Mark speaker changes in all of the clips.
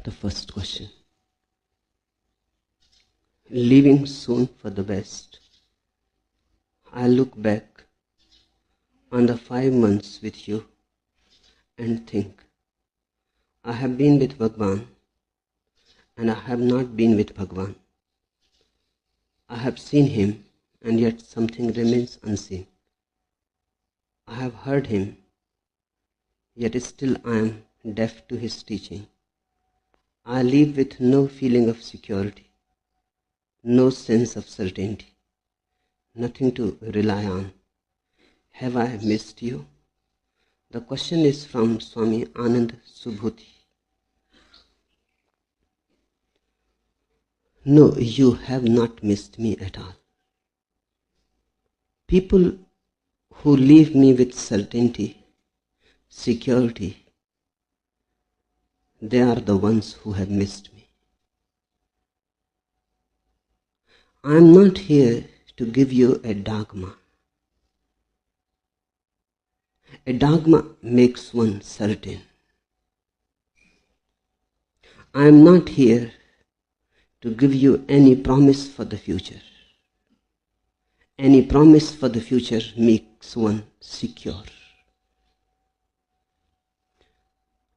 Speaker 1: The first question. Leaving soon for the best. I look back on the 5 months with you and think, I have been with Bhagwan and I have not been with Bhagwan. I have seen him and yet something remains unseen. I have heard him, yet still I am deaf to his teaching. I live with no feeling of security, no sense of certainty, nothing to rely on. Have I missed you? The question is from Swami Anand Subhuti. No, you have not missed me at all. People who leave me with certainty, security, they are the ones who have missed me. I am not here to give you a dogma. A dogma makes one certain. I am not here to give you any promise for the future. Any promise for the future makes one secure.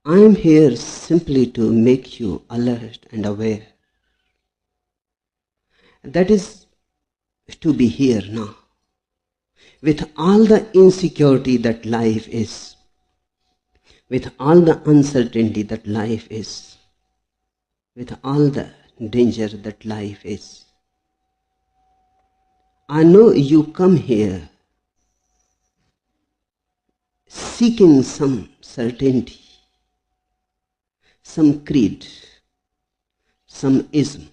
Speaker 1: I am here simply to make you alert and aware. That is to be here now, with all the insecurity that life is, with all the uncertainty that life is, with all the danger that life is. I know you come here seeking some certainty, some creed, some ism,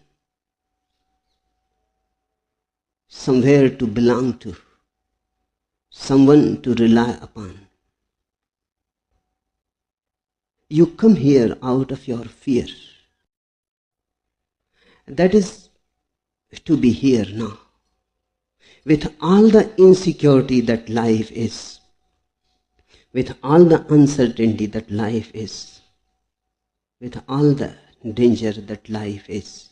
Speaker 1: somewhere to belong to, someone to rely upon. You come here out of your fear. That is to be here now, with all the insecurity that life is, with all the uncertainty that life is, with all the danger that life is.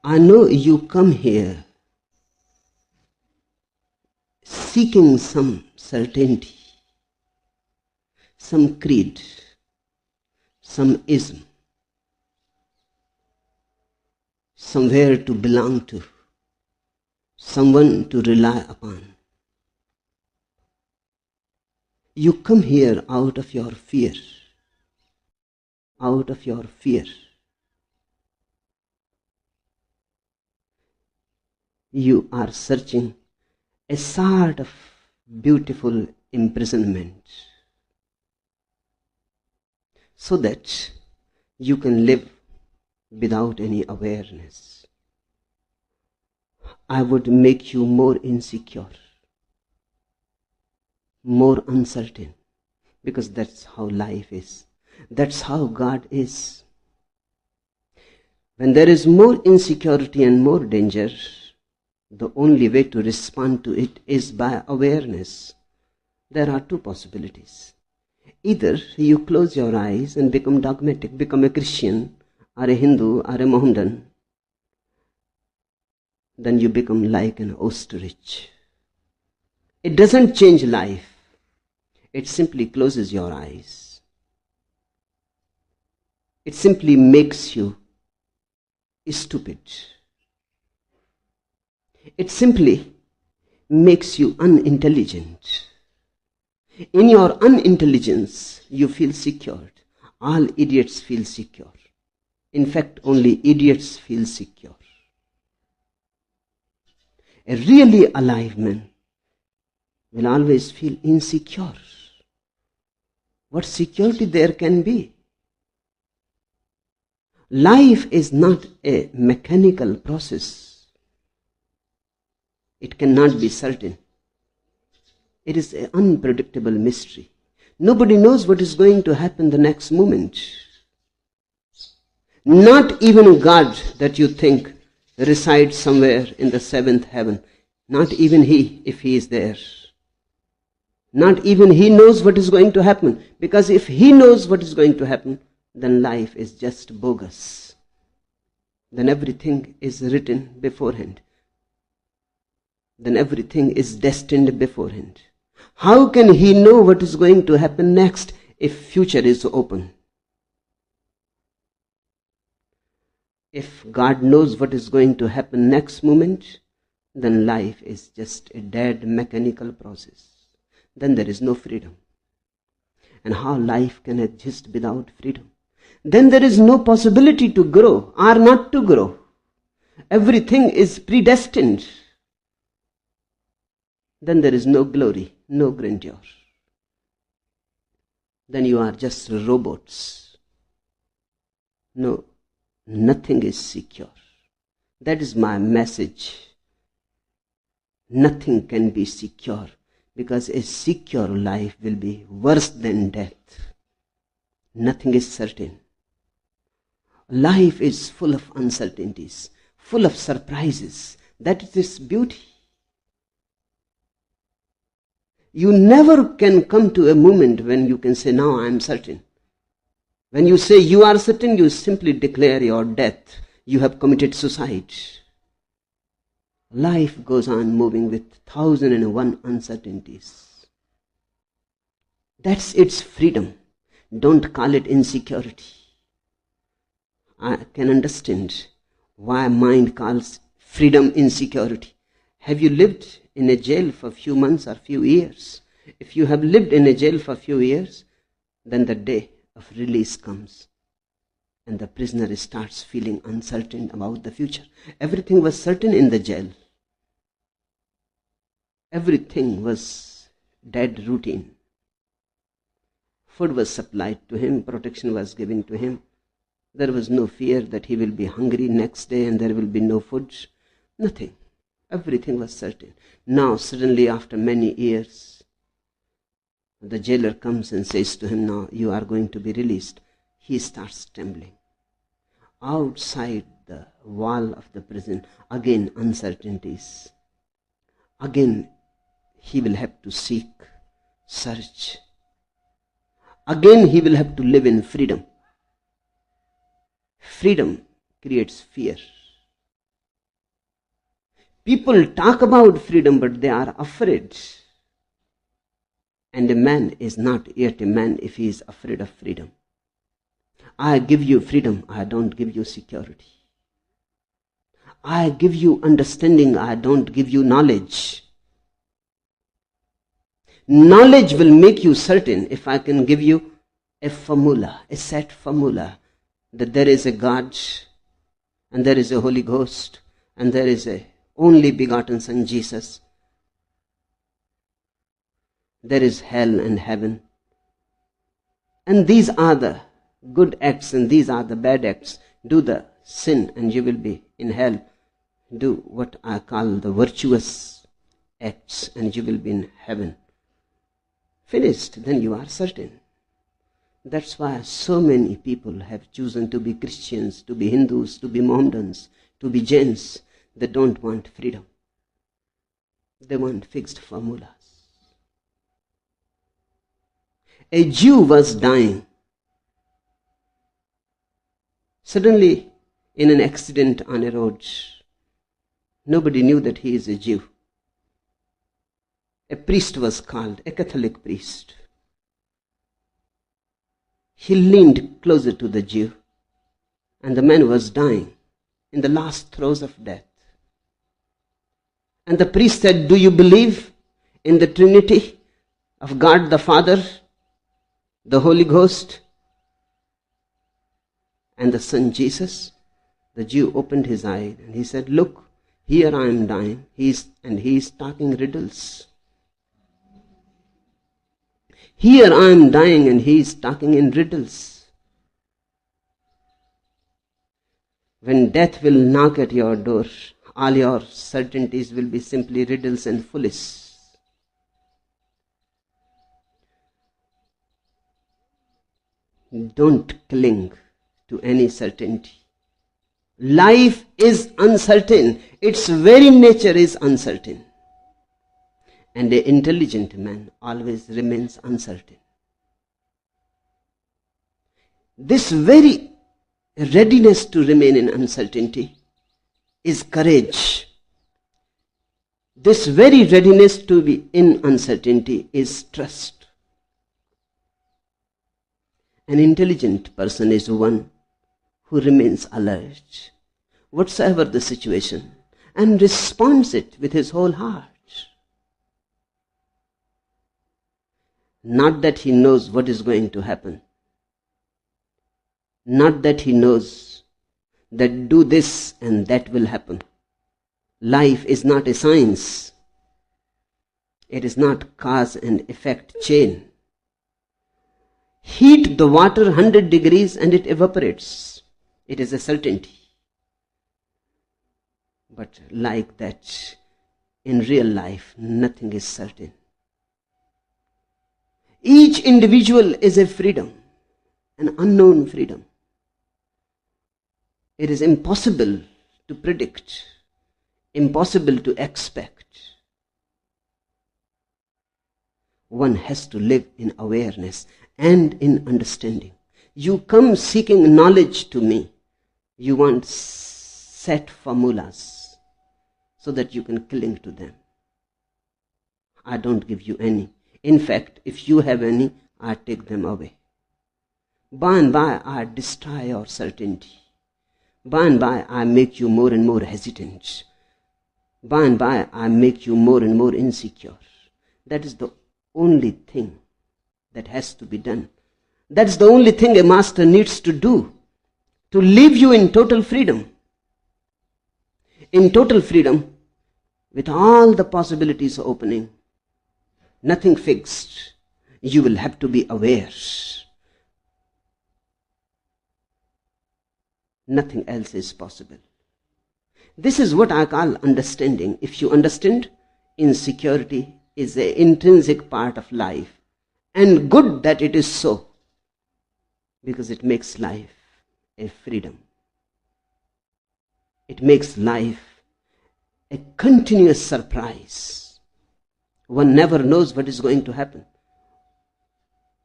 Speaker 1: I know you come here seeking some certainty, some creed, some ism, somewhere to belong to, someone to rely upon. You come here out of your fear, out of your fear. You are searching a sort of beautiful imprisonment so that you can live without any awareness. I would make you more insecure, more uncertain, because that's how life is. That's how God is. When there is more insecurity and more danger, the only way to respond to it is by awareness. There are two possibilities. Either you close your eyes and become dogmatic, become a Christian, or a Hindu, or a Mohammedan. Then you become like an ostrich. It doesn't change life. It simply closes your eyes. It simply makes you stupid. It simply makes you unintelligent. In your unintelligence, you feel secured. All idiots feel secure. In fact, only idiots feel secure. A really alive man will always feel insecure. What security there can be? Life is not a mechanical process. It cannot be certain. It is an unpredictable mystery. Nobody knows what is going to happen the next moment. Not even God that you think resides somewhere in the seventh heaven. Not even He, if He is there. Not even He knows what is going to happen. Because if He knows what is going to happen, then life is just bogus. Then everything is written beforehand. Then everything is destined beforehand. How can he know what is going to happen next if future is open? If God knows what is going to happen next moment, then life is just a dead mechanical process. Then there is no freedom. And how life can exist without freedom? Then there is no possibility to grow or not to grow. Everything is predestined. Then there is no glory, no grandeur. Then you are just robots. No, nothing is secure. That is my message. Nothing can be secure, because a secure life will be worse than death. Nothing is certain. Life is full of uncertainties, full of surprises. That is its beauty. You never can come to a moment when you can say, now I am certain. When you say you are certain, you simply declare your death. You have committed suicide. Life goes on moving with 1,001 uncertainties. That's its freedom. Don't call it insecurity. I can understand why mind calls freedom insecurity. Have you lived in a jail for a few months or few years? If you have lived in a jail for a few years, then the day of release comes and the prisoner starts feeling uncertain about the future. Everything was certain in the jail. Everything was dead routine. Food was supplied to him, protection was given to him. There was no fear that he will be hungry next day and there will be no food. Nothing. Everything was certain. Now suddenly, after many years, the jailer comes and says to him, now you are going to be released. He starts trembling. Outside the wall of the prison, again uncertainties. Again he will have to seek, search. Again he will have to live in freedom. Freedom creates fear. People talk about freedom, but they are afraid. And a man is not yet a man if he is afraid of freedom. I give you freedom, I don't give you security. I give you understanding, I don't give you knowledge. Knowledge will make you certain if I can give you a formula, a set formula, that there is a God, and there is a Holy Ghost, and there is a only begotten Son Jesus. There is hell and heaven. And these are the good acts and these are the bad acts. Do the sin and you will be in hell. Do what I call the virtuous acts and you will be in heaven. Finished, then you are certain. That's why so many people have chosen to be Christians, to be Hindus, to be Mohammedans, to be Jains. They don't want freedom. They want fixed formulas. A Jew was dying. Suddenly, in an accident on a road, nobody knew that he is a Jew. A priest was called, a Catholic priest. He leaned closer to the Jew, and the man was dying in the last throes of death. And the priest said, do you believe in the Trinity of God the Father, the Holy Ghost, and the Son Jesus? The Jew opened his eye and he said, look, here I am dying. He is talking riddles. Here I am dying and he is talking in riddles. When death will knock at your door, all your certainties will be simply riddles and foolish. Don't cling to any certainty. Life is uncertain. Its very nature is uncertain. And an intelligent man always remains uncertain. This very readiness to remain in uncertainty is courage. This very readiness to be in uncertainty is trust. An intelligent person is one who remains alert, whatsoever the situation, and responds it with his whole heart. Not that he knows what is going to happen. Not that he knows that do this and that will happen. Life is not a science. It is not cause and effect chain. Heat the water 100 degrees and it evaporates. It is a certainty. But like that, in real life, nothing is certain. Each individual is a freedom, an unknown freedom. It is impossible to predict, impossible to expect. One has to live in awareness and in understanding. You come seeking knowledge to me. You want set formulas so that you can cling to them. I don't give you any. In fact, if you have any, I take them away. By and by, I destroy your certainty. By and by, I make you more and more hesitant. By and by, I make you more and more insecure. That is the only thing that has to be done. That's the only thing a master needs to do, to leave you in total freedom. In total freedom, with all the possibilities opening, nothing fixed. You will have to be aware. Nothing else is possible. This is what I call understanding. If you understand, insecurity is an intrinsic part of life. And good that it is so. Because it makes life a freedom. It makes life a continuous surprise. One never knows what is going to happen.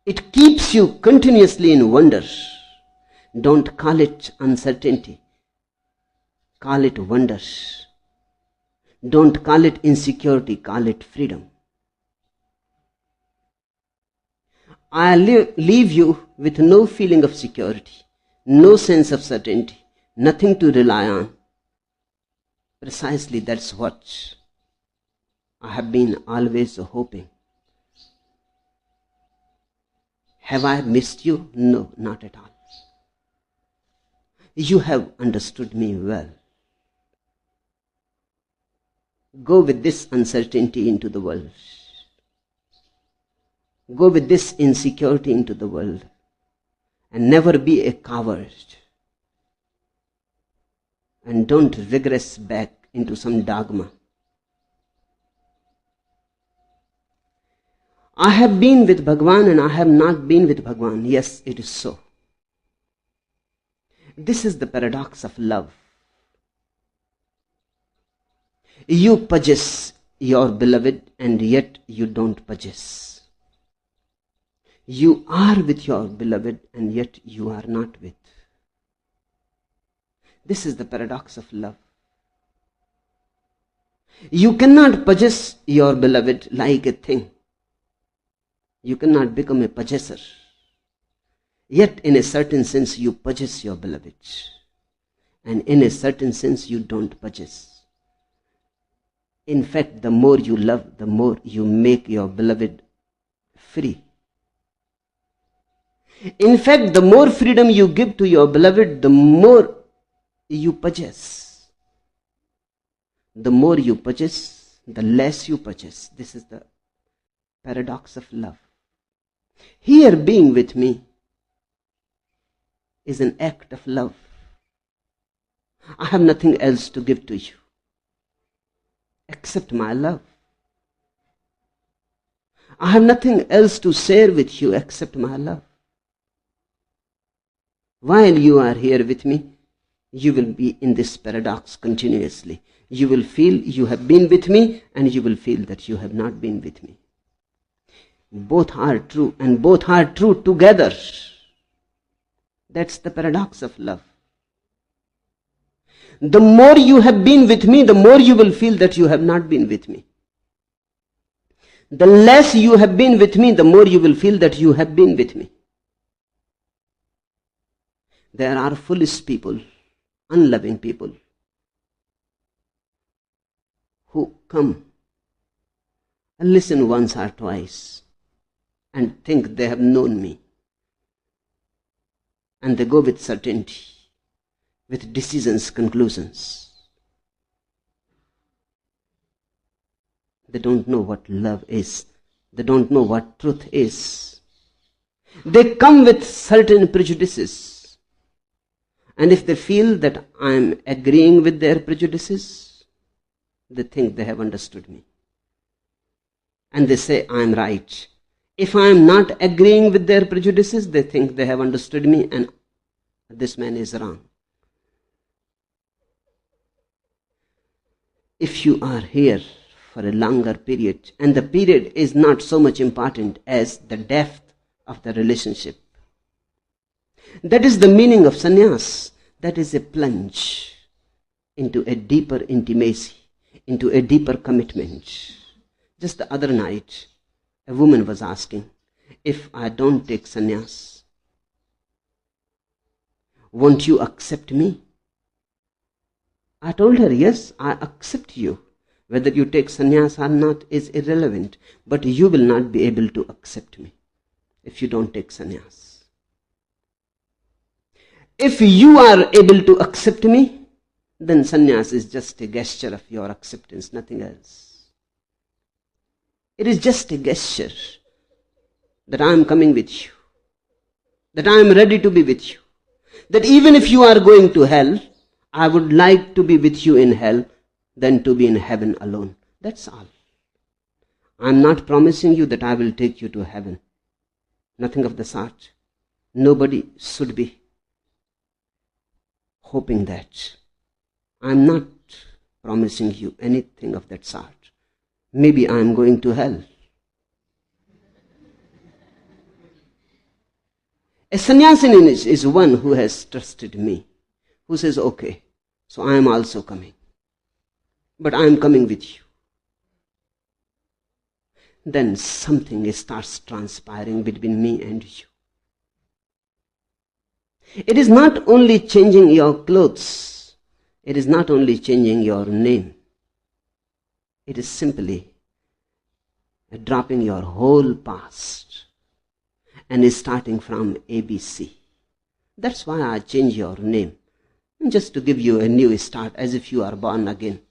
Speaker 1: It keeps you continuously in wonder. Don't call it uncertainty. Call it wonder. Don't call it insecurity. Call it freedom. I leave you with no feeling of security, no sense of certainty, nothing to rely on. Precisely that's what I have been always hoping. Have I missed you? No, not at all. You have understood me well. Go with this uncertainty into the world. Go with this insecurity into the world. And never be a coward. And don't regress back into some dogma. I have been with Bhagwan and I have not been with Bhagwan. Yes, it is so. This is the paradox of love. You possess your beloved and yet you don't possess. You are with your beloved and yet you are not with. This is the paradox of love. You cannot possess your beloved like a thing. You cannot become a possessor. Yet in a certain sense you possess your beloved. And in a certain sense you don't possess. In fact, the more you love, the more you make your beloved free. In fact, the more freedom you give to your beloved, the more you possess. The more you possess, the less you possess. This is the paradox of love. Here, being with me is an act of love. I have nothing else to give to you except my love. I have nothing else to share with you except my love. While you are here with me, you will be in this paradox continuously. You will feel you have been with me and you will feel that you have not been with me. Both are true and both are true together. That's the paradox of love. The more you have been with me, the more you will feel that you have not been with me. The less you have been with me, the more you will feel that you have been with me. There are foolish people, unloving people, who come and listen once or twice and think they have known me. And they go with certainty, with decisions, conclusions. They don't know what love is. They don't know what truth is. They come with certain prejudices. And if they feel that I am agreeing with their prejudices, they think they have understood me. And they say I am right. If I am not agreeing with their prejudices, they think they have understood me and this man is wrong. If you are here for a longer period, and the period is not so much important as the depth of the relationship, that is the meaning of sannyas. That is a plunge into a deeper intimacy, into a deeper commitment. Just the other night, a woman was asking, if I don't take sannyas, won't you accept me? I told her, yes, I accept you. Whether you take sannyas or not is irrelevant, but you will not be able to accept me if you don't take sannyas. If you are able to accept me, then sannyas is just a gesture of your acceptance, nothing else. It is just a gesture that I am coming with you, that I am ready to be with you, that even if you are going to hell, I would like to be with you in hell than to be in heaven alone. That's all. I am not promising you that I will take you to heaven. Nothing of the sort. Nobody should be hoping that. I am not promising you anything of that sort. Maybe I am going to hell. A sannyasin is one who has trusted me, who says, okay, so I am also coming. But I am coming with you. Then something starts transpiring between me and you. It is not only changing your clothes. It is not only changing your name. It is simply dropping your whole past and is starting from ABC. That's why I change your name, just to give you a new start, as if you are born again.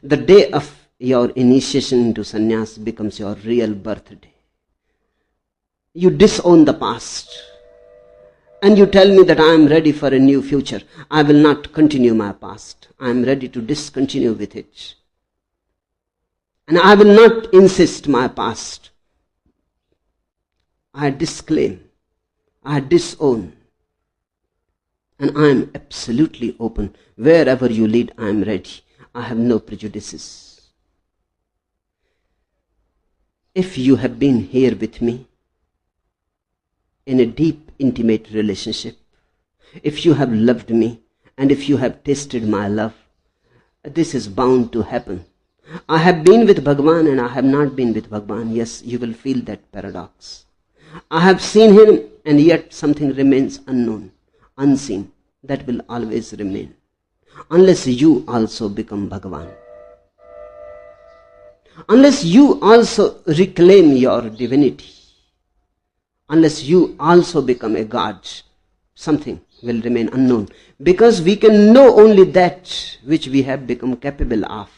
Speaker 1: The day of your initiation into sannyas becomes your real birthday. You disown the past and you tell me that I am ready for a new future. I will not continue my past. I am ready to discontinue with it. And I will not insist my past. I disclaim. I disown. And I am absolutely open. Wherever you lead, I am ready. I have no prejudices. If you have been here with me in a deep, intimate relationship, if you have loved me, and if you have tasted my love, this is bound to happen. I have been with Bhagavan and I have not been with Bhagavan. Yes, you will feel that paradox. I have seen him and yet something remains unknown, unseen. That will always remain. Unless you also become Bhagavan. Unless you also reclaim your divinity. Unless you also become a God, something will remain unknown. Because we can know only that which we have become capable of.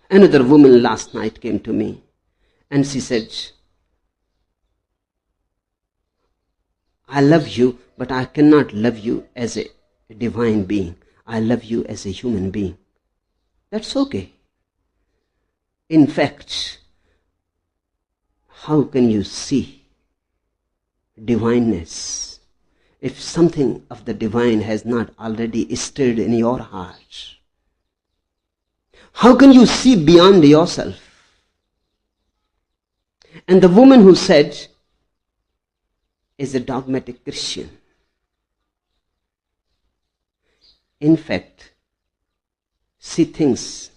Speaker 1: Another woman last night came to me and she said, I love you, but I cannot love you as a divine being. I love you as a human being. That's okay. In fact, how can you see divineness if something of the divine has not already stirred in your heart? How can you see beyond yourself? And the woman who said is a dogmatic Christian. In fact, she thinks,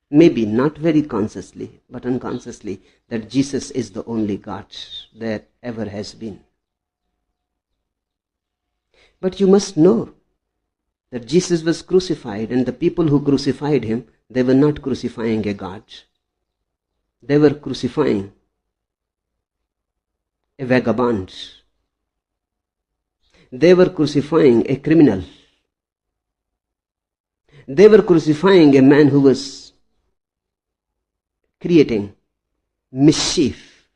Speaker 1: maybe not very consciously, but unconsciously, that Jesus is the only God there ever has been. But you must know that Jesus was crucified, and the people who crucified him, they were not crucifying a God. They were crucifying a vagabond. They were crucifying a criminal. They were crucifying a man who was creating mischief.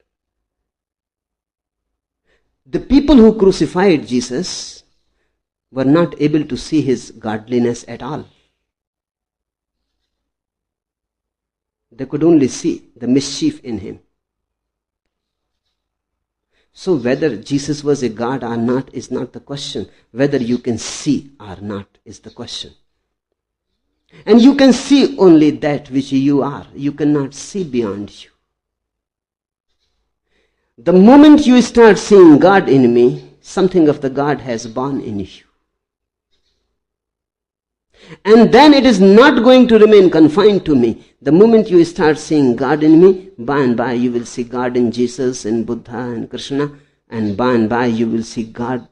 Speaker 1: The people who crucified Jesus were not able to see his godliness at all. They could only see the mischief in him. So whether Jesus was a God or not is not the question. Whether you can see or not is the question. And you can see only that which you are. You cannot see beyond you. The moment you start seeing God in me, something of the God has born in you. And then it is not going to remain confined to me. The moment you start seeing God in me, by and by you will see God in Jesus, in Buddha and Krishna, and by you will see God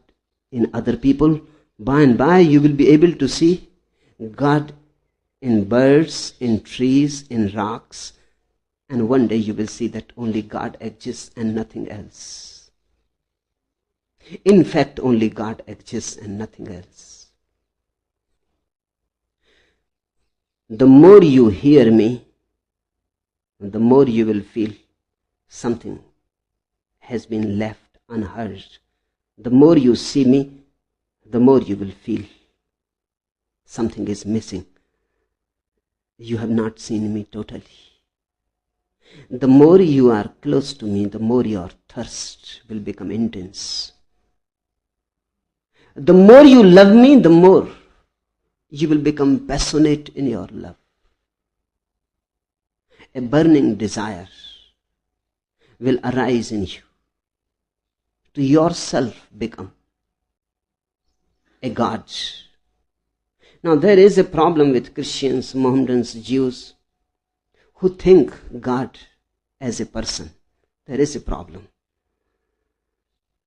Speaker 1: in other people. By and by you will be able to see God in birds, in trees, in rocks, and one day you will see that only God exists and nothing else. In fact, only God exists and nothing else. The more you hear me, the more you will feel something has been left unheard. The more you see me, the more you will feel something is missing. You have not seen me totally. The more you are close to me, the more your thirst will become intense. The more you love me, the more you will become passionate in your love. A burning desire will arise in you to yourself become a God. Now there is a problem with Christians, Mohammedans, Jews who think God as a person. There is a problem.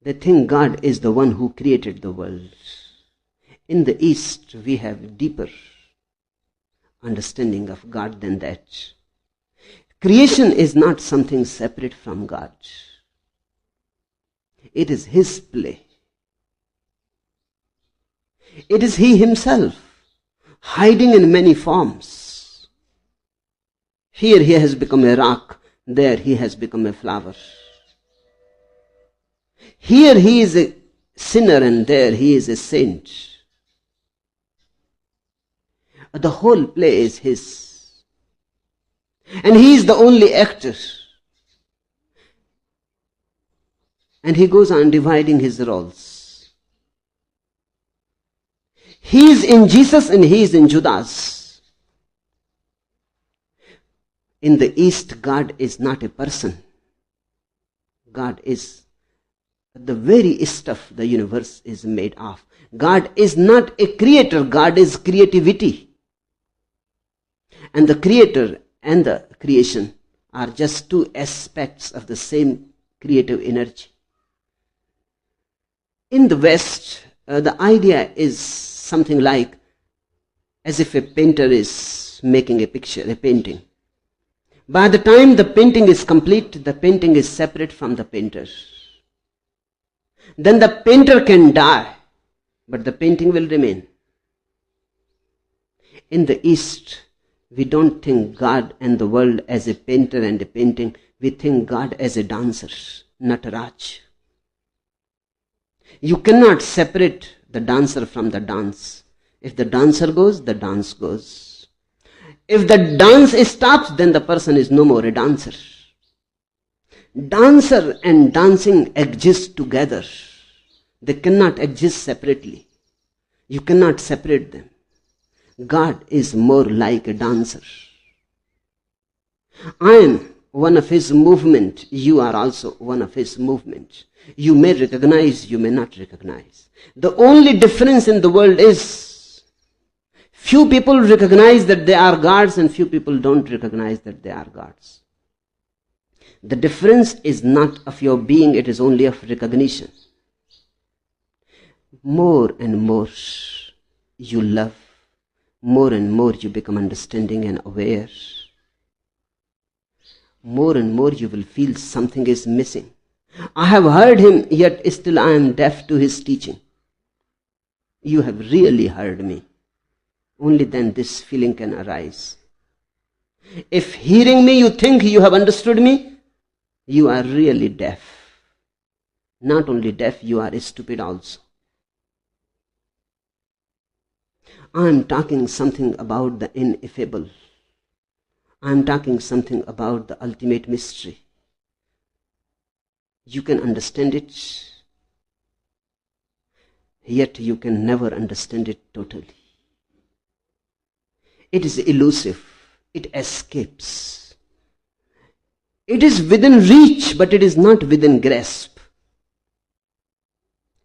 Speaker 1: They think God is the one who created the world. In the East, we have deeper understanding of God than that. Creation is not something separate from God. It is His play. It is He Himself, hiding in many forms. Here He has become a rock, there He has become a flower. Here He is a sinner and there He is a saint. The whole play is His. And He is the only actor. And He goes on dividing His roles. He is in Jesus and He is in Judas. In the East, God is not a person. God is the very stuff the universe is made of. God is not a creator. God is creativity. And the creator and the creation are just two aspects of the same creative energy. In the West, the idea is something like as if a painter is making a picture, a painting. By the time the painting is complete, the painting is separate from the painter. Then the painter can die, but the painting will remain. In the East, we don't think God and the world as a painter and a painting. We think God as a dancer, Nataraj. You cannot separate the dancer from the dance. If the dancer goes, the dance goes. If the dance stops, then the person is no more a dancer. Dancer and dancing exist together. They cannot exist separately. You cannot separate them. God is more like a dancer. I am one of his movement, you are also one of his movement. You may recognize, you may not recognize. The only difference in the world is few people recognize that they are gods and few people don't recognize that they are gods. The difference is not of your being, it is only of recognition. More and more you love, more and more you become understanding and aware. More and more you will feel something is missing. I have heard him, yet still I am deaf to his teaching. You have really heard me. Only then this feeling can arise. If hearing me you think you have understood me, you are really deaf. Not only deaf, you are stupid also. I am talking something about the ineffable. I am talking something about the ultimate mystery. You can understand it, yet you can never understand it totally. It is elusive. It escapes. It is within reach, but it is not within grasp.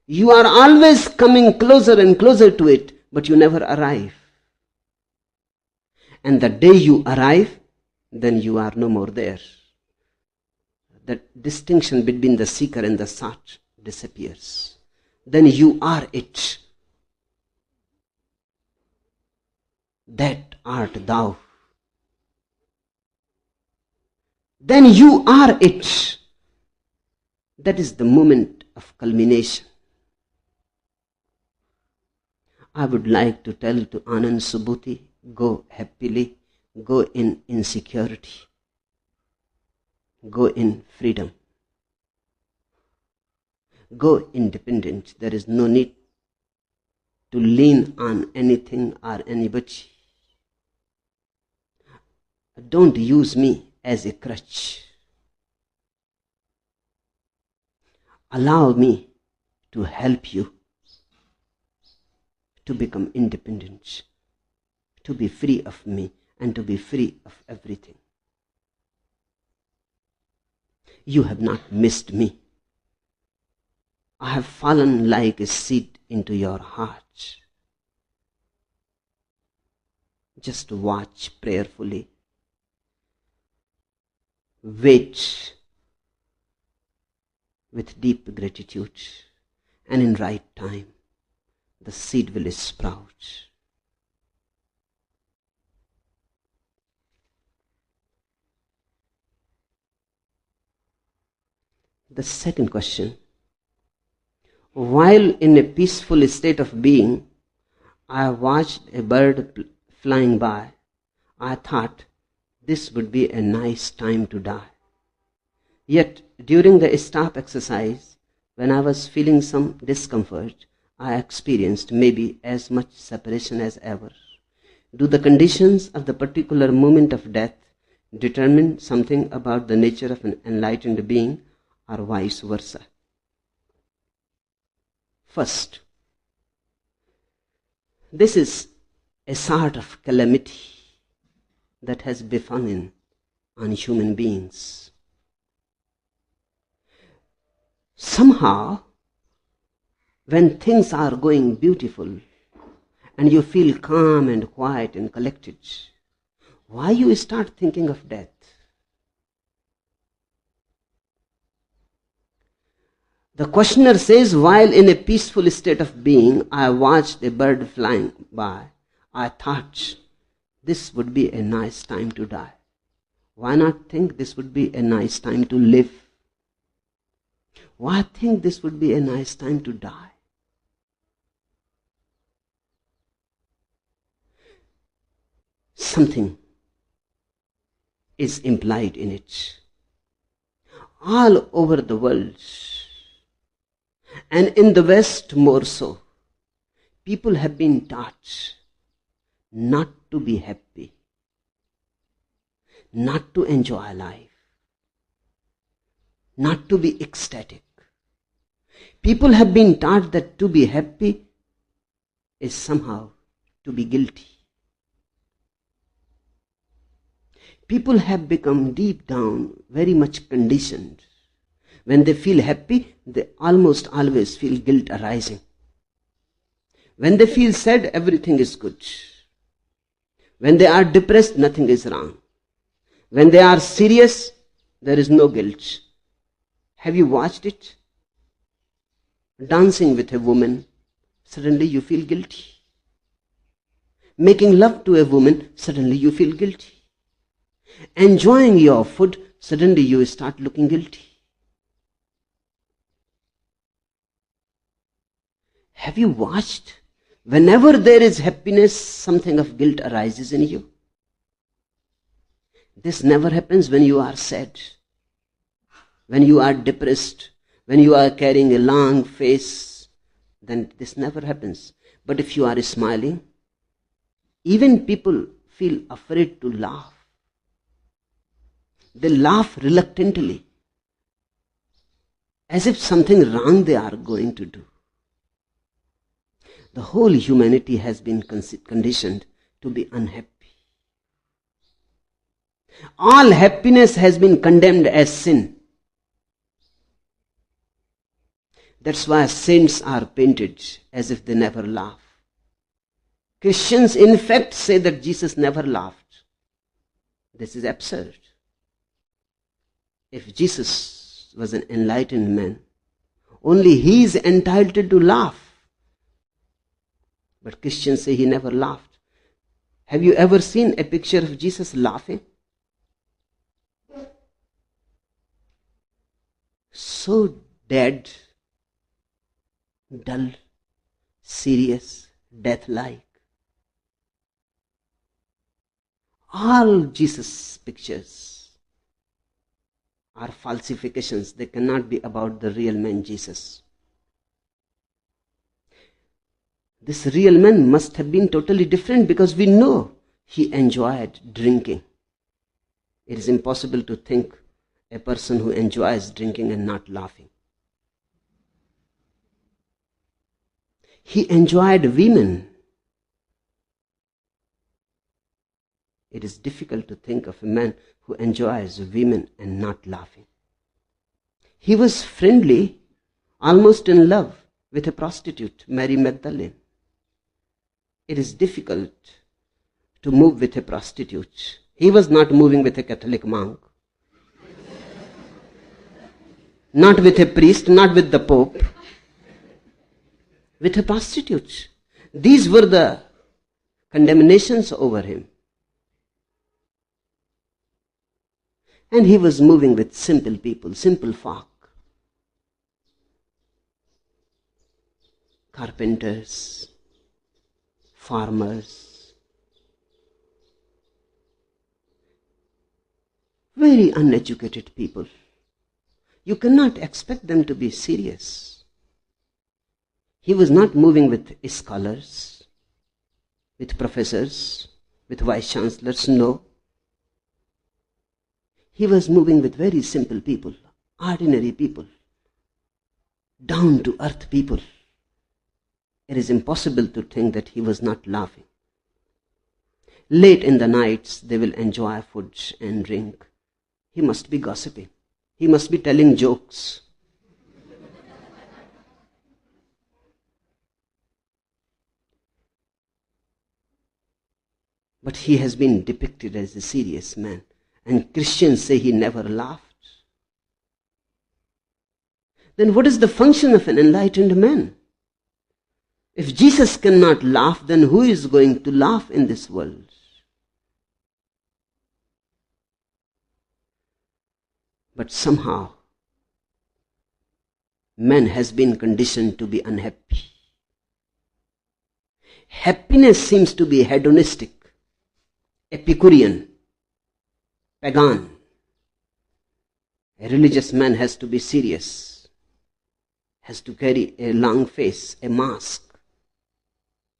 Speaker 1: You are always coming closer and closer to it, but you never arrive. And the day you arrive, then you are no more there. The distinction between the seeker and the sought disappears. Then you are it. That art thou. Then you are it. That is the moment of culmination. I would like to tell to Anand Subhuti, go happily, go in insecurity, go in freedom, go independent. There is no need to lean on anything or anybody. Don't use me as a crutch. Allow me to help you to become independent, to be free of me and to be free of everything. You have not missed me. I have fallen like a seed into your heart. Just watch prayerfully. Wait with deep gratitude, and in right time, the seed will sprout. The second question. While in a peaceful state of being, I watched a bird flying by. I thought this would be a nice time to die. Yet during the stop exercise, when I was feeling some discomfort, I experienced maybe as much separation as ever. Do the conditions of the particular moment of death determine something about the nature of an enlightened being, or vice versa? First, this is a sort of calamity that has befallen on human beings. Somehow, when things are going beautiful and you feel calm and quiet and collected, why you start thinking of death? The questioner says, while in a peaceful state of being, I watched a bird flying by. I thought this would be a nice time to die. Why not think this would be a nice time to live? Why think this would be a nice time to die? Something is implied in it. All over the world, and in the West more so, people have been taught not to be happy, not to enjoy life, not to be ecstatic. People have been taught that to be happy is somehow to be guilty. People have become deep down very much conditioned. When they feel happy, they almost always feel guilt arising. When they feel sad, everything is good. When they are depressed, nothing is wrong. When they are serious, there is no guilt. Have you watched it? Dancing with a woman, suddenly you feel guilty. Making love to a woman, suddenly you feel guilty. Enjoying your food, suddenly you start looking guilty. Have you watched? Whenever there is happiness, something of guilt arises in you. This never happens when you are sad, when you are depressed, when you are carrying a long face, then this never happens. But if you are smiling, even people feel afraid to laugh. They laugh reluctantly, as if something wrong they are going to do. The whole humanity has been conditioned to be unhappy. All happiness has been condemned as sin. That's why saints are painted as if they never laugh. Christians, in fact, say that Jesus never laughed. This is absurd. If Jesus was an enlightened man, only he is entitled to laugh. But Christians say he never laughed. Have you ever seen a picture of Jesus laughing? So dead, dull, serious, death-like. All Jesus' pictures are falsifications. They cannot be about the real man Jesus. This real man must have been totally different, because we know he enjoyed drinking. It is impossible to think a person who enjoys drinking and not laughing. He enjoyed women. It is difficult to think of a man who enjoys women and not laughing. He was friendly, almost in love with a prostitute, Mary Magdalene. It is difficult to move with a prostitute. He was not moving with a Catholic monk, not with a priest, not with the Pope, with a prostitute. These were the condemnations over him. And he was moving with simple people, simple folk. Carpenters, farmers, very uneducated people. You cannot expect them to be serious. He was not moving with scholars, with professors, with vice chancellors, no. He was moving with very simple people, ordinary people, down to earth people. It is impossible to think that he was not laughing. Late in the nights, they will enjoy food and drink. He must be gossiping. He must be telling jokes. But he has been depicted as a serious man. And Christians say he never laughed. Then what is the function of an enlightened man? If Jesus cannot laugh, then who is going to laugh in this world? But somehow, man has been conditioned to be unhappy. Happiness seems to be hedonistic, Epicurean, pagan. A religious man has to be serious, has to carry a long face, a mask.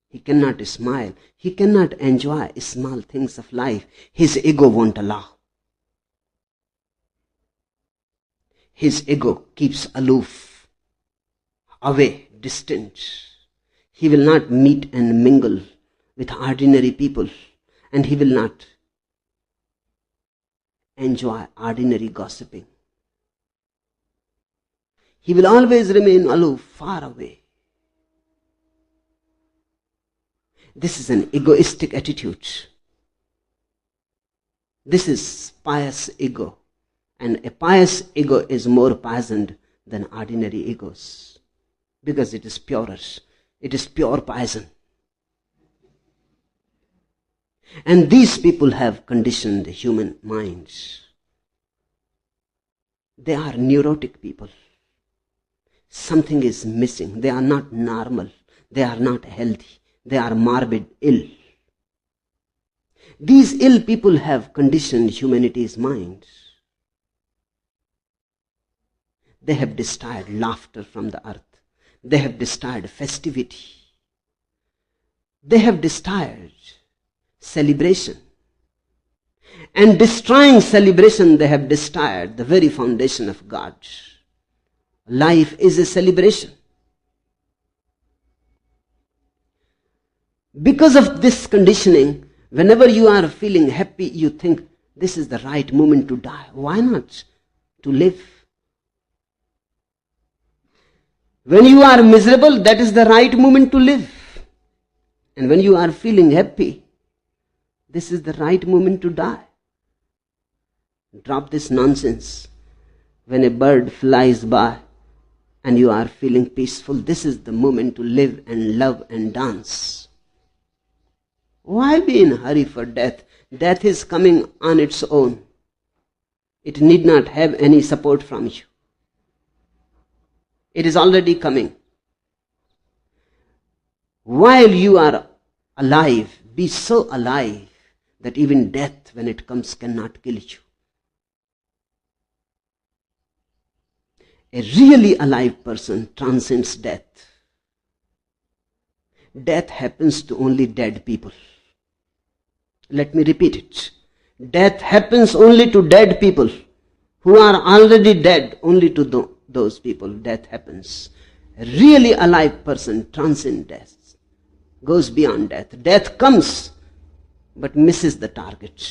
Speaker 1: He cannot smile. He cannot enjoy small things of life. His ego won't allow. His ego keeps aloof, away, distant. He will not meet and mingle with ordinary people, and he will not enjoy ordinary gossiping. He will always remain aloof, far away. This is an egoistic attitude. This is pious ego. And a pious ego is more poisoned than ordinary egos, because it is purer. It is pure poison. And these people have conditioned human minds. They are neurotic people. Something is missing. They are not normal. They are not healthy. They are morbid, ill. These ill people have conditioned humanity's minds. They have destroyed laughter from the earth. They have destroyed festivity. They have destroyed celebration. And destroying celebration, they have destroyed the very foundation of God. Life is a celebration. Because of this conditioning, whenever you are feeling happy, you think this is the right moment to die. Why not to live? When you are miserable, that is the right moment to live. And when you are feeling happy, this is the right moment to die. Drop this nonsense. When a bird flies by and you are feeling peaceful, this is the moment to live and love and dance. Why be in a hurry for death? Death is coming on its own. It need not have any support from you. It is already coming. While you are alive, be so alive that even death, when it comes, cannot kill you. A really alive person transcends death. Death happens to only dead people. Let me repeat it. Death happens only to dead people who are already dead. Only to those people death happens. A really alive person transcends death, goes beyond death. Death comes but misses the target.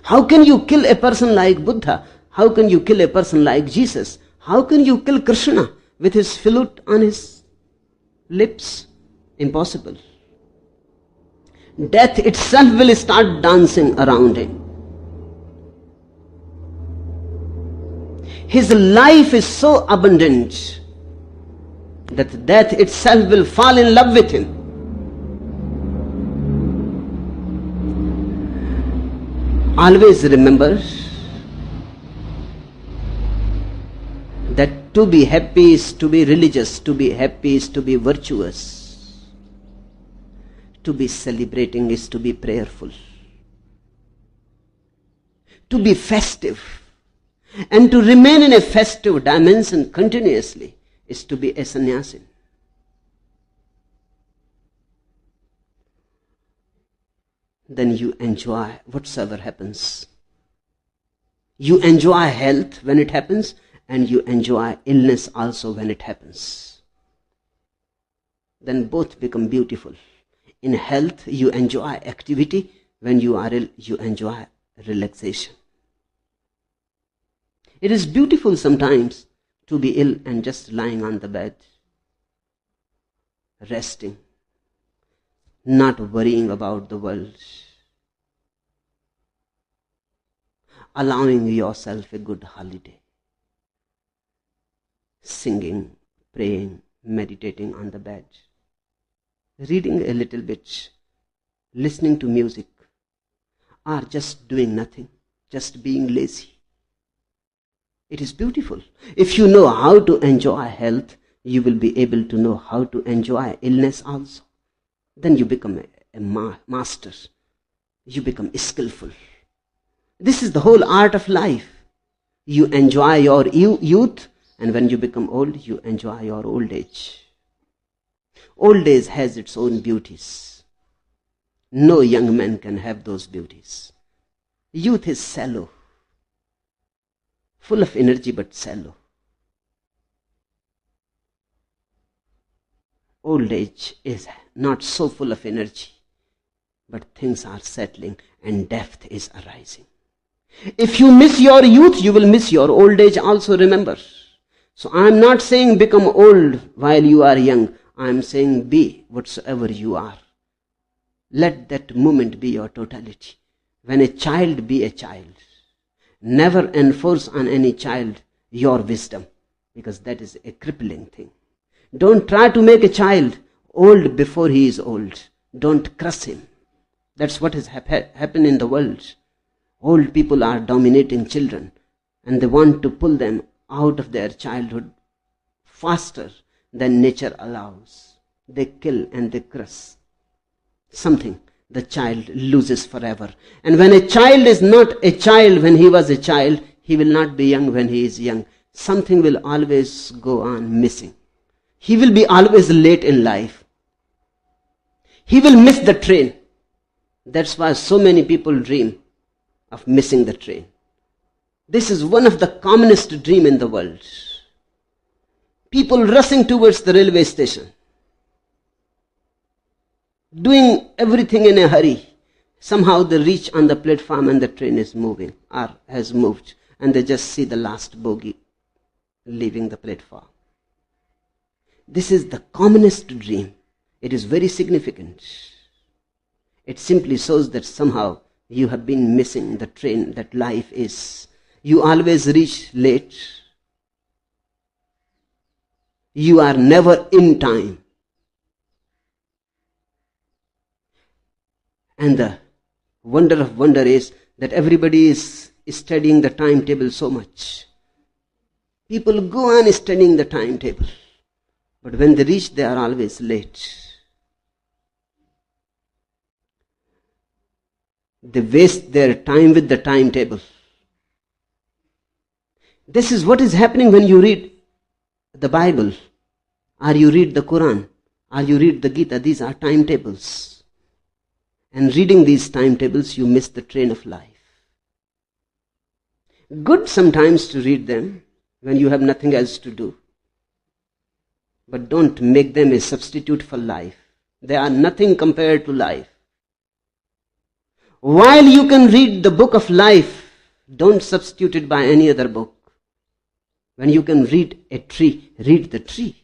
Speaker 1: How can you kill a person like Buddha? How can you kill a person like Jesus? How can you kill Krishna with his flute on his lips? Impossible. Death itself will start dancing around him. His life is so abundant that death itself will fall in love with him. Always remember that to be happy is to be religious, to be happy is to be virtuous, to be celebrating is to be prayerful, to be festive and to remain in a festive dimension continuously is to be a sannyasin. Then you enjoy whatsoever happens. You enjoy health when it happens, and you enjoy illness also when it happens. Then both become beautiful. In health, you enjoy activity. When you are ill, you enjoy relaxation. It is beautiful sometimes to be ill and just lying on the bed, resting, not worrying about the world, allowing yourself a good holiday, singing, praying, meditating on the bed, reading a little bit, listening to music, or just doing nothing, just being lazy. It is beautiful. If you know how to enjoy health, you will be able to know how to enjoy illness also. Then you become a master. You become skillful. This is the whole art of life. You enjoy your youth, and when you become old, you enjoy your old age. Old age has its own beauties. No young man can have those beauties. Youth is shallow, full of energy but shallow. Old age is not so full of energy, but things are settling and death is arising. If you miss your youth, you will miss your old age also, remember. So I am not saying become old while you are young. I am saying be whatsoever you are. Let that moment be your totality. When a child, be a child. Never enforce on any child your wisdom, because that is a crippling thing. Don't try to make a child old before he is old. Don't crush him. That's what has happened in the world. Old people are dominating children, and they want to pull them out of their childhood faster than nature allows. They kill and they crush something the child loses forever. And when a child is not a child when he was a child, he will not be young when he is young. Something will always go on missing. He will be always late in life. He will miss the train. That's why so many people dream of missing the train. This is one of the commonest dreams in the world. People rushing towards the railway station, doing everything in a hurry. Somehow they reach on the platform and the train is moving or has moved, and they just see the last bogie leaving the platform. This is the commonest dream. It is very significant. It simply shows that somehow you have been missing the train that life is. You always reach late. You are never in time. And the wonder of wonder is that everybody is studying the timetable so much. People go on studying the timetable, but when they reach, they are always late. They waste their time with the timetable. This is what is happening when you read the Bible, or you read the Quran, or you read the Gita. These are timetables. And reading these timetables, you miss the train of life. Good sometimes to read them when you have nothing else to do. But don't make them a substitute for life. They are nothing compared to life. While you can read the book of life, don't substitute it by any other book. When you can read a tree, read the tree.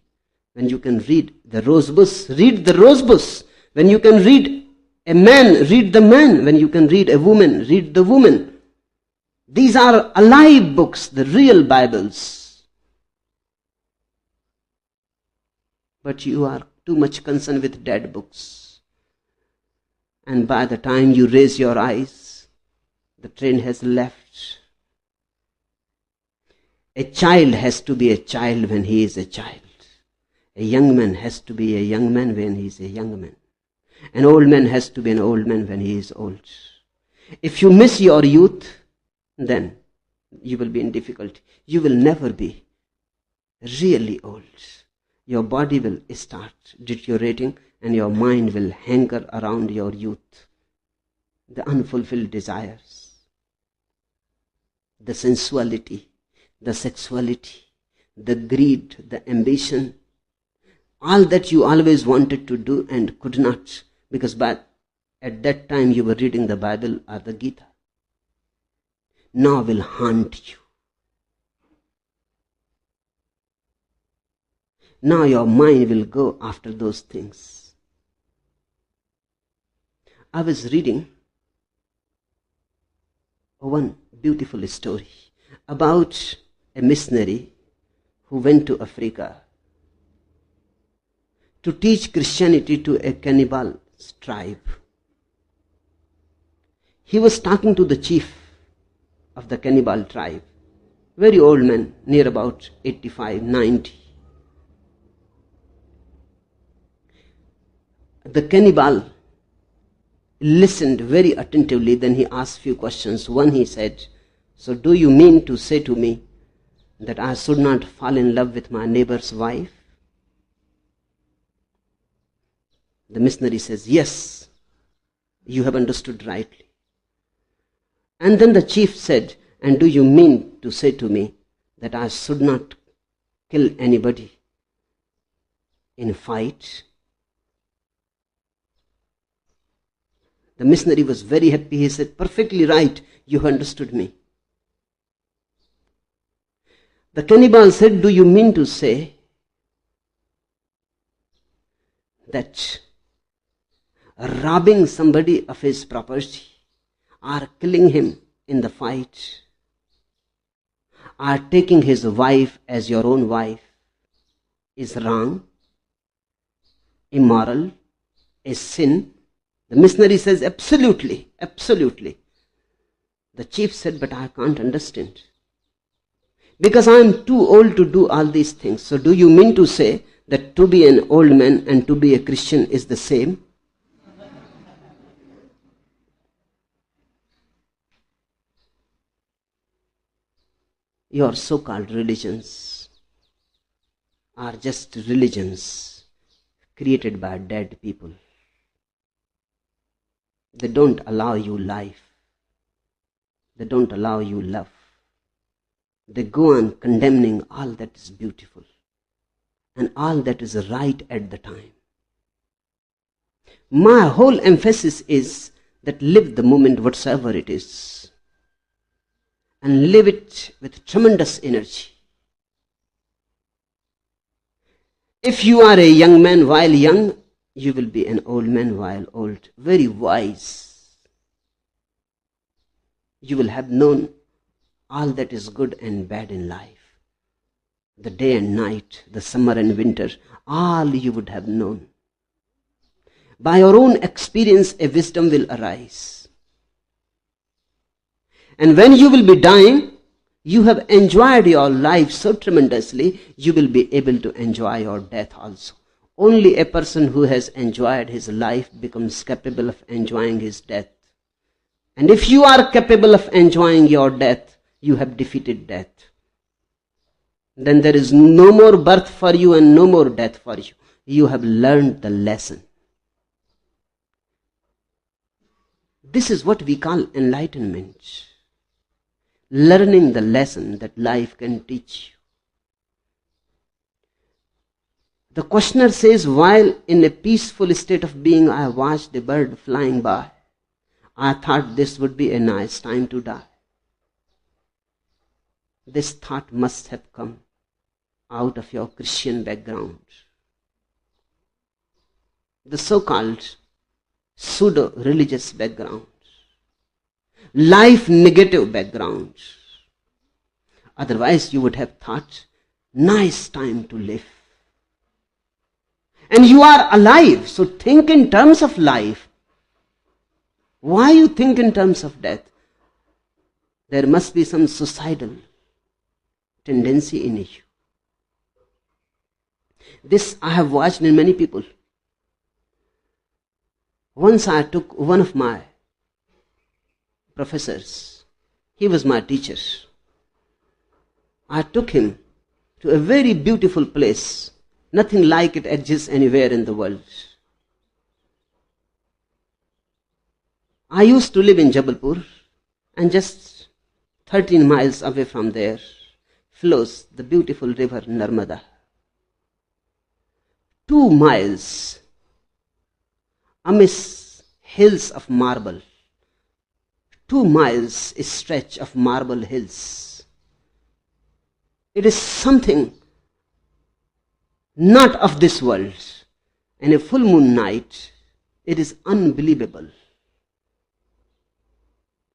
Speaker 1: When you can read the rose bush, read the rose bush. When you can read a man, read the man. When you can read a woman, read the woman. These are alive books, the real Bibles. But you are too much concerned with dead books. And by the time you raise your eyes, the train has left. A child has to be a child when he is a child. A young man has to be a young man when he is a young man. An old man has to be an old man when he is old. If you miss your youth, then you will be in difficulty. You will never be really old. Your body will start deteriorating and your mind will hanker around your youth. The unfulfilled desires, the sensuality, the sexuality, the greed, the ambition, all that you always wanted to do and could not, because at that time you were reading the Bible or the Gita, now will haunt you. Now your mind will go after those things. I was reading one beautiful story about a missionary who went to Africa to teach Christianity to a cannibal tribe. He was talking to the chief of the cannibal tribe, very old man, near about 85, 90. The cannibal listened very attentively, then he asked few questions. One, he said, "So do you mean to say to me that I should not fall in love with my neighbor's wife?" The missionary says, "Yes, you have understood rightly." And then the chief said, "And do you mean to say to me that I should not kill anybody in a fight?" The missionary was very happy. He said, perfectly right, you have understood me. The cannibal said, do you mean to say that robbing somebody of his property or killing him in the fight or taking his wife as your own wife is wrong, immoral, is sin? The missionary says, absolutely, absolutely. The chief said, but I can't understand, because I am too old to do all these things. So do you mean to say that to be an old man and to be a Christian is the same? Your so-called religions are just religions created by dead people. They don't allow you life. They don't allow you love. They go on condemning all that is beautiful and all that is right at the time. My whole emphasis is that live the moment whatsoever it is, and live it with tremendous energy. If you are a young man while young, you will be an old man while old, very wise. You will have known all that is good and bad in life. The day and night, the summer and winter, all you would have known. By your own experience, a wisdom will arise. And when you will be dying, you have enjoyed your life so tremendously, you will be able to enjoy your death also. Only a person who has enjoyed his life becomes capable of enjoying his death. And if you are capable of enjoying your death, you have defeated death. Then there is no more birth for you and no more death for you. You have learned the lesson. This is what we call enlightenment. Learning the lesson that life can teach you. The questioner says, while in a peaceful state of being, I watched a bird flying by. I thought this would be a nice time to die. This thought must have come out of your Christian background. The so-called pseudo-religious background. Life negative background. Otherwise you would have thought, nice time to live. And you are alive, so think in terms of life. Why you think in terms of death? There must be some suicidal tendency in you. This I have watched in many people. Once I took one of my professors. He was my teacher. I took him to a very beautiful place. Nothing like it exists anywhere in the world. I used to live in Jabalpur, and just 13 miles away from there flows the beautiful river Narmada. 2 miles amidst hills of marble. 2 miles stretch of marble hills. It is something not of this world. And a full moon night, it is unbelievable.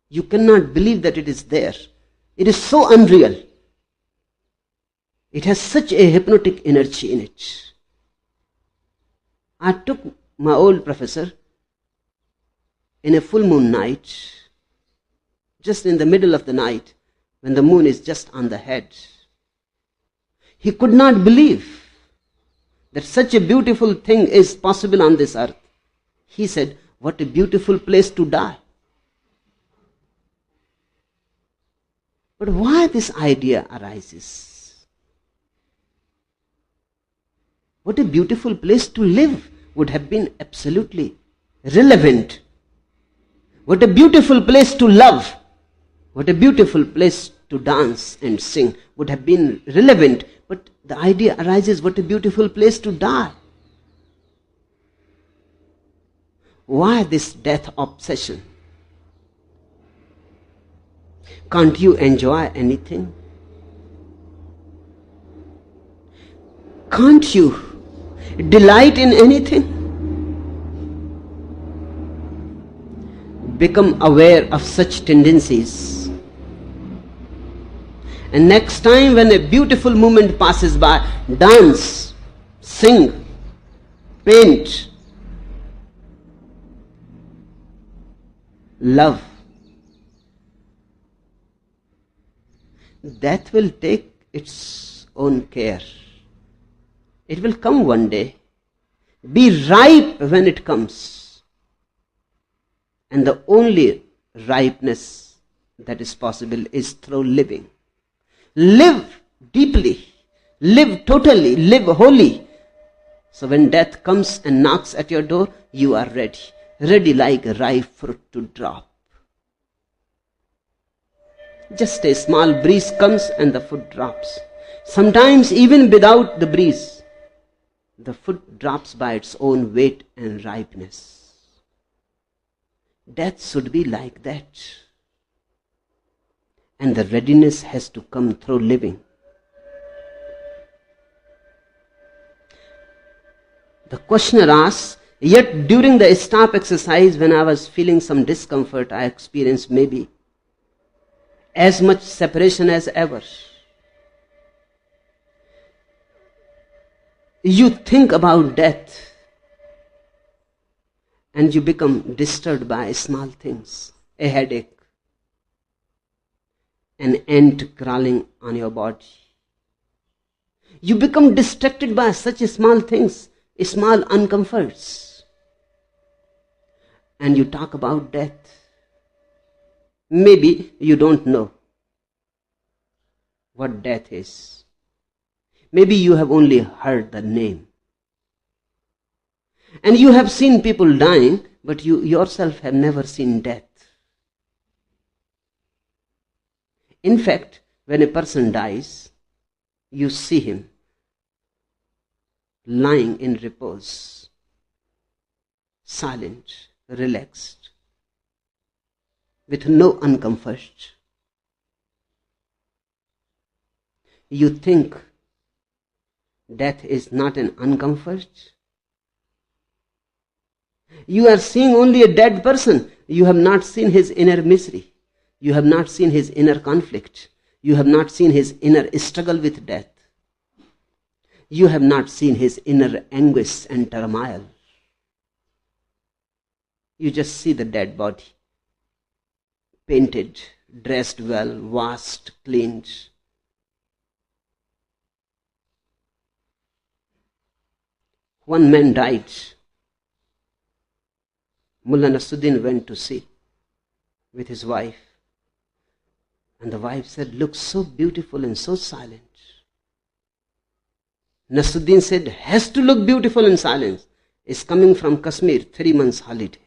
Speaker 1: You cannot believe that it is there. It is so unreal. It has such a hypnotic energy in it. I took my old professor in a full moon night, just in the middle of the night, when the moon is just on the head. He could not believe that such a beautiful thing is possible on this earth. He said, what a beautiful place to die. But why this idea arises? What a beautiful place to live would have been absolutely relevant. What a beautiful place to love. What a beautiful place to dance and sing would have been relevant. But the idea arises, what a beautiful place to die. Why this death obsession? Can't you enjoy anything? Can't you delight in anything? Become aware of such tendencies. And next time when a beautiful moment passes by, dance, sing, paint, love. Death will take its own care. It will come one day. Be ripe when it comes. And the only ripeness that is possible is through living. Live deeply. Live totally. Live wholly. So when death comes and knocks at your door, you are ready. Ready like a ripe fruit to drop. Just a small breeze comes and the foot drops. Sometimes even without the breeze, the foot drops by its own weight and ripeness. Death should be like that. And the readiness has to come through living. The questioner asks, yet during the stop exercise when I was feeling some discomfort, I experienced maybe as much separation as ever. You think about death and you become disturbed by small things, a headache, an ant crawling on your body. You become distracted by such small things, small uncomforts. And you talk about death. Maybe you don't know what death is. Maybe you have only heard the name. And you have seen people dying, but you yourself have never seen death. In fact, when a person dies, you see him lying in repose, silent, relaxed, with no uncomfort. You think death is not an uncomfort? You are seeing only a dead person. You have not seen his inner misery. You have not seen his inner conflict. You have not seen his inner struggle with death. You have not seen his inner anguish and turmoil. You just see the dead body, painted, dressed well, washed, cleaned. One man died. Mullah Nasruddin went to see with his wife. And the wife said, looks so beautiful and so silent. Nasruddin said, has to look beautiful in silence. Is coming from Kashmir, 3 months holiday.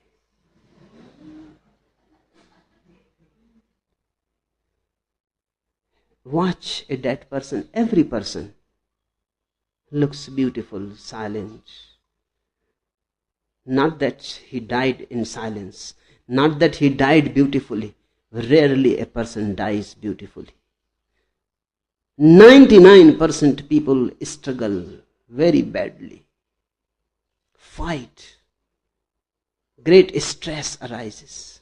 Speaker 1: Watch a dead person. Every person looks beautiful, silent. Not that he died in silence. Not that he died beautifully. Rarely a person dies beautifully. 99% people struggle very badly. Fight. Great stress arises.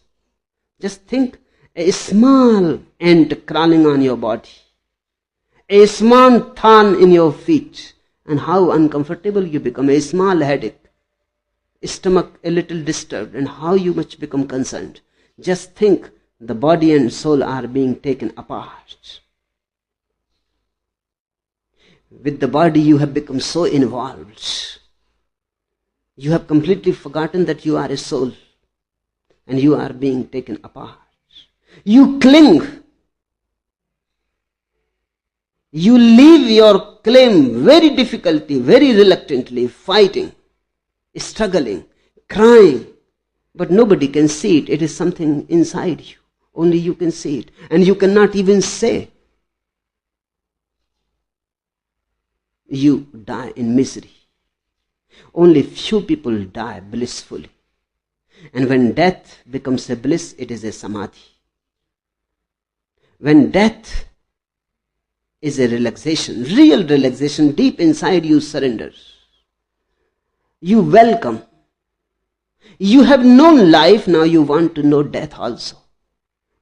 Speaker 1: Just think, a small ant crawling on your body, a small thorn in your feet, and how uncomfortable you become. A small headache, stomach a little disturbed, and how you much become concerned. Just think, the body and soul are being taken apart. With the body you have become so involved. You have completely forgotten that you are a soul and you are being taken apart. You cling. You leave your claim very difficultly, very reluctantly, fighting, struggling, crying. But nobody can see it. It is something inside you. Only you can see it. And you cannot even say. You die in misery. Only few people die blissfully. And when death becomes a bliss, it is a samadhi. When death is a relaxation, real relaxation, deep inside you surrender. You welcome. You have known life, now you want to know death also.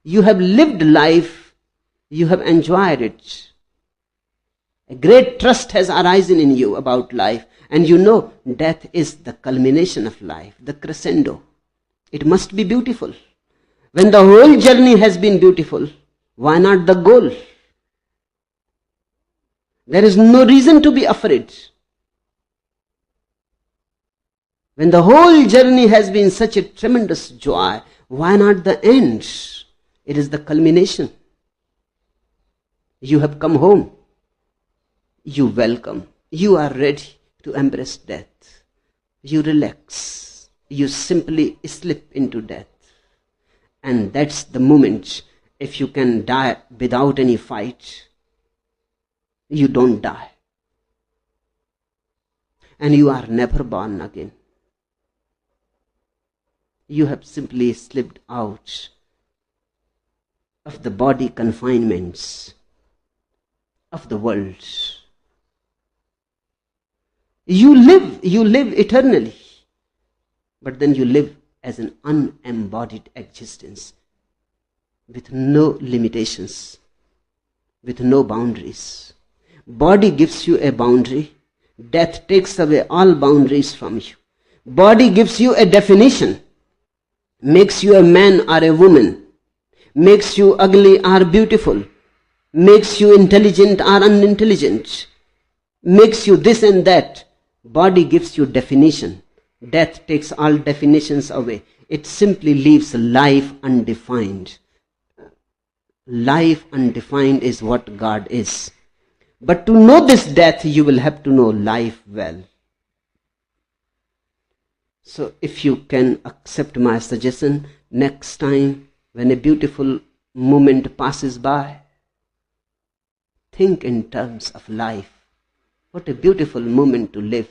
Speaker 1: You have lived life, you have enjoyed it. A great trust has arisen in you about life, and you know death is the culmination of life, the crescendo. It must be beautiful. When the whole journey has been beautiful, why not the goal? There is no reason to be afraid. When the whole journey has been such a tremendous joy, why not the end? It is the culmination. You have come home. You welcome. You are ready to embrace death. You relax. You simply slip into death. And that's the moment. If you can die without any fight, you don't die. And you are never born again. You have simply slipped out of the body confinements of the world. You live eternally, but then you live as an unembodied existence with no limitations, with no boundaries. Body gives you a boundary. Death takes away all boundaries from you. Body gives you a definition, makes you a man or a woman, makes you ugly or beautiful, makes you intelligent or unintelligent, makes you this and that. Body gives you definition. Death takes all definitions away. It simply leaves life undefined. Life undefined is what God is. But to know this death, you will have to know life well. So if you can accept my suggestion, next time when a beautiful moment passes by, think in terms of life. What a beautiful moment to live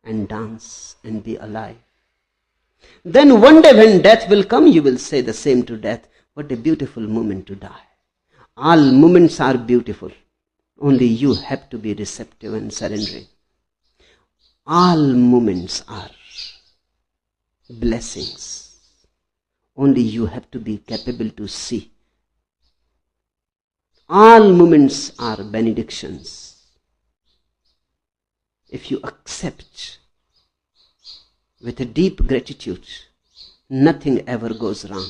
Speaker 1: and dance and be alive. Then one day when death will come, you will say the same to death. What a beautiful moment to die. All moments are beautiful. Only you have to be receptive and surrendering. All moments are blessings. Only you have to be capable to see. All moments are benedictions. If you accept with a deep gratitude, nothing ever goes wrong.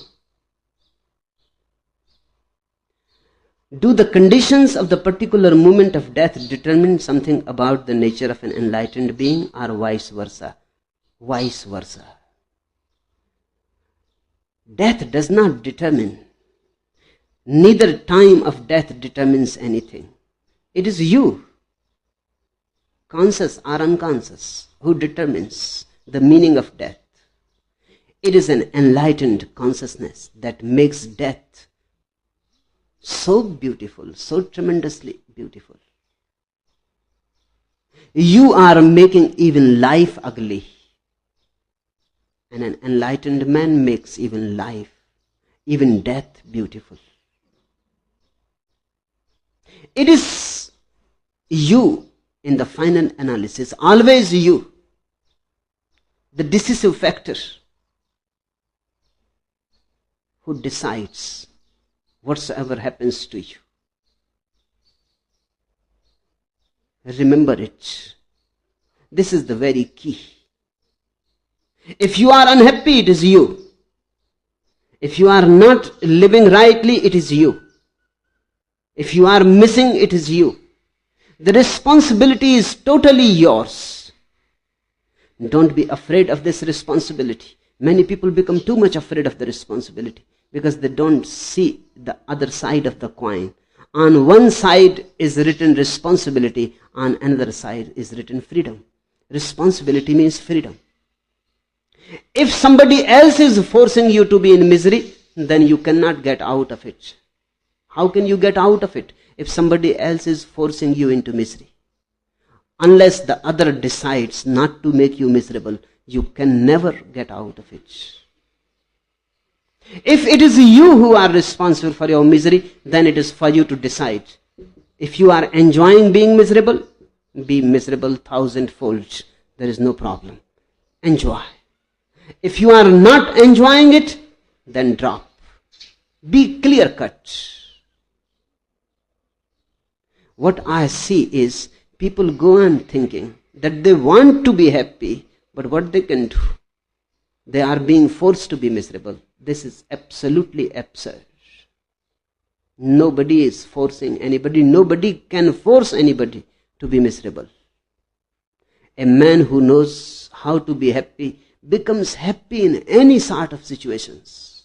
Speaker 1: Do the conditions of the particular moment of death determine something about the nature of an enlightened being, or vice versa? Vice versa. Death does not determine. Neither time of death determines anything. It is you, conscious or unconscious, who determines the meaning of death. It is an enlightened consciousness that makes death so beautiful, so tremendously beautiful. You are making even life ugly. And an enlightened man makes even life, even death beautiful. It is you, in the final analysis, always you, the decisive factor, who decides whatsoever happens to you. Remember it. This is the very key. If you are unhappy, it is you. If you are not living rightly, it is you. If you are missing, it is you. The responsibility is totally yours. Don't be afraid of this responsibility. Many people become too much afraid of the responsibility because they don't see the other side of the coin. On one side is written responsibility, on another side is written freedom. Responsibility means freedom. If somebody else is forcing you to be in misery, then you cannot get out of it. How can you get out of it if somebody else is forcing you into misery? Unless the other decides not to make you miserable, you can never get out of it. If it is you who are responsible for your misery, then it is for you to decide. If you are enjoying being miserable, be miserable thousandfold. There is no problem. Enjoy. If you are not enjoying it, then drop. Be clear cut. What I see is people go on thinking that they want to be happy, but what they can do? They are being forced to be miserable. This is absolutely absurd. Nobody is forcing anybody. Nobody can force anybody to be miserable. A man who knows how to be happy becomes happy in any sort of situations.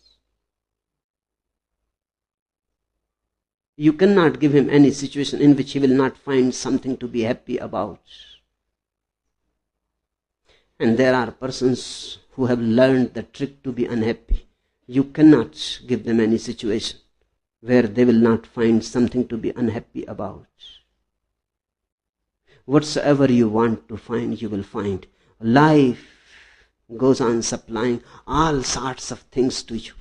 Speaker 1: You cannot give him any situation in which he will not find something to be happy about. And there are persons who have learned the trick to be unhappy. You cannot give them any situation where they will not find something to be unhappy about. Whatsoever you want to find, you will find. Life goes on supplying all sorts of things to you.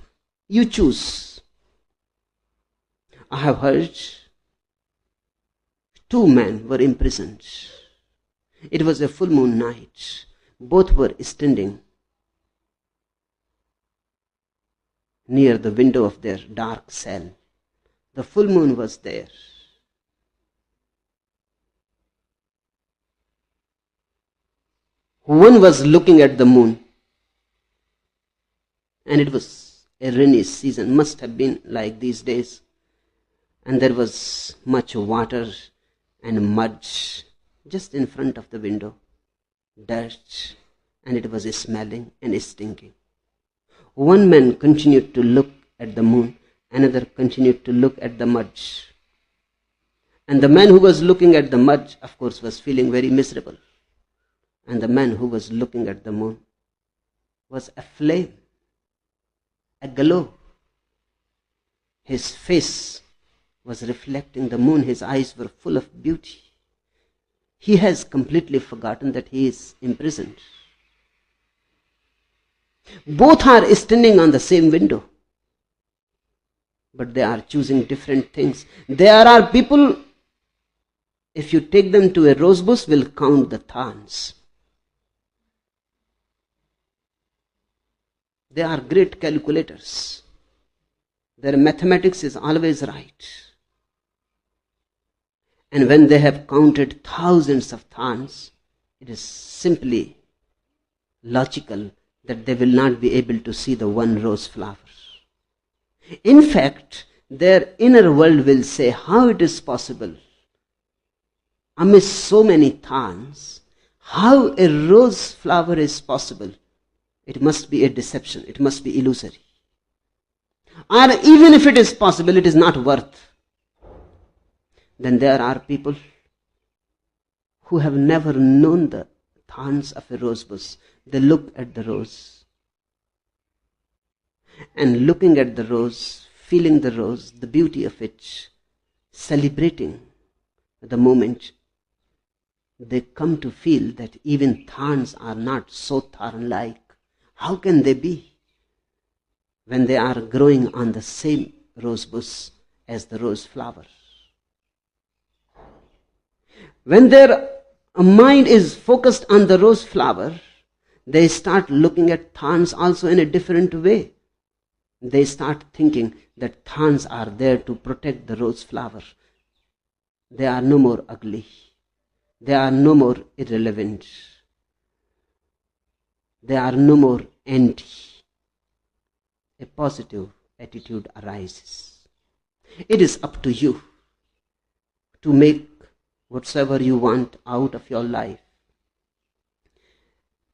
Speaker 1: You choose. I have heard 2 men were imprisoned. It was a full moon night. Both were standing near the window of their dark cell. The full moon was there. One was looking at the moon, and it was a rainy season, must have been like these days, and there was much water and mud just in front of the window, dirt, and it was smelling and stinking. One man continued to look at the moon, another continued to look at the mud. And the man who was looking at the mud, of course, was feeling very miserable. And the man who was looking at the moon was aflame, aglow. His face was reflecting the moon. His eyes were full of beauty. He has completely forgotten that he is imprisoned. Both are standing on the same window, but they are choosing different things. There are people, if you take them to a rose bush, will count the thorns. They are great calculators. Their mathematics is always right. And when they have counted thousands of thorns, it is simply logical that they will not be able to see the one rose flower. In fact, their inner world will say, how it is possible, amidst so many thorns, how a rose flower is possible? It must be a deception. It must be illusory. Or even if it is possible, it is not worth. Then there are people who have never known the thorns of a rose bush. They look at the rose. And looking at the rose, feeling the rose, the beauty of it, celebrating the moment, they come to feel that even thorns are not so thorn-like. How can they be when they are growing on the same rose bush as the rose flower? When their mind is focused on the rose flower, they start looking at thorns also in a different way. They start thinking that thorns are there to protect the rose flower. They are no more ugly. They are no more irrelevant. They are no more empty. A positive attitude arises. It is up to you to make whatsoever you want out of your life.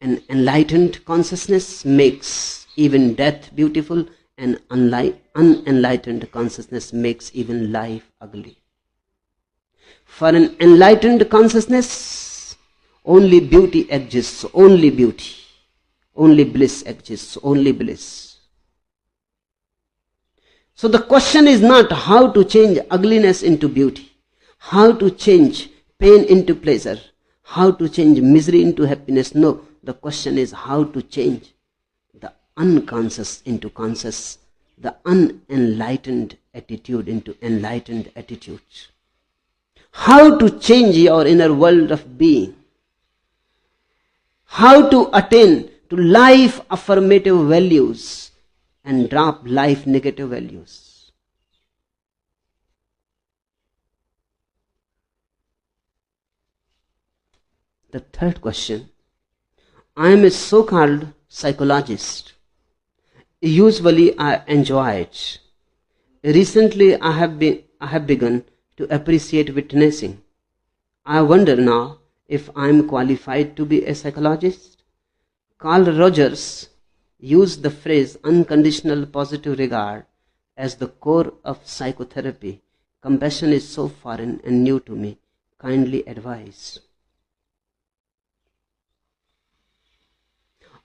Speaker 1: An enlightened consciousness makes even death beautiful, and unenlightened consciousness makes even life ugly. For an enlightened consciousness, only beauty exists, only beauty. Only bliss exists, only bliss. So the question is not how to change ugliness into beauty, how to change pain into pleasure, how to change misery into happiness. No, the question is how to change the unconscious into conscious, the unenlightened attitude into enlightened attitude. How to change your inner world of being. How to attain to life affirmative values and drop life negative values. The third question. I am a so-called psychologist. Usually I enjoy it. Recently I have begun to appreciate witnessing. I wonder now if I am qualified to be a psychologist. Carl Rogers used the phrase unconditional positive regard as the core of psychotherapy. Compassion is so foreign and new to me. Kindly advise.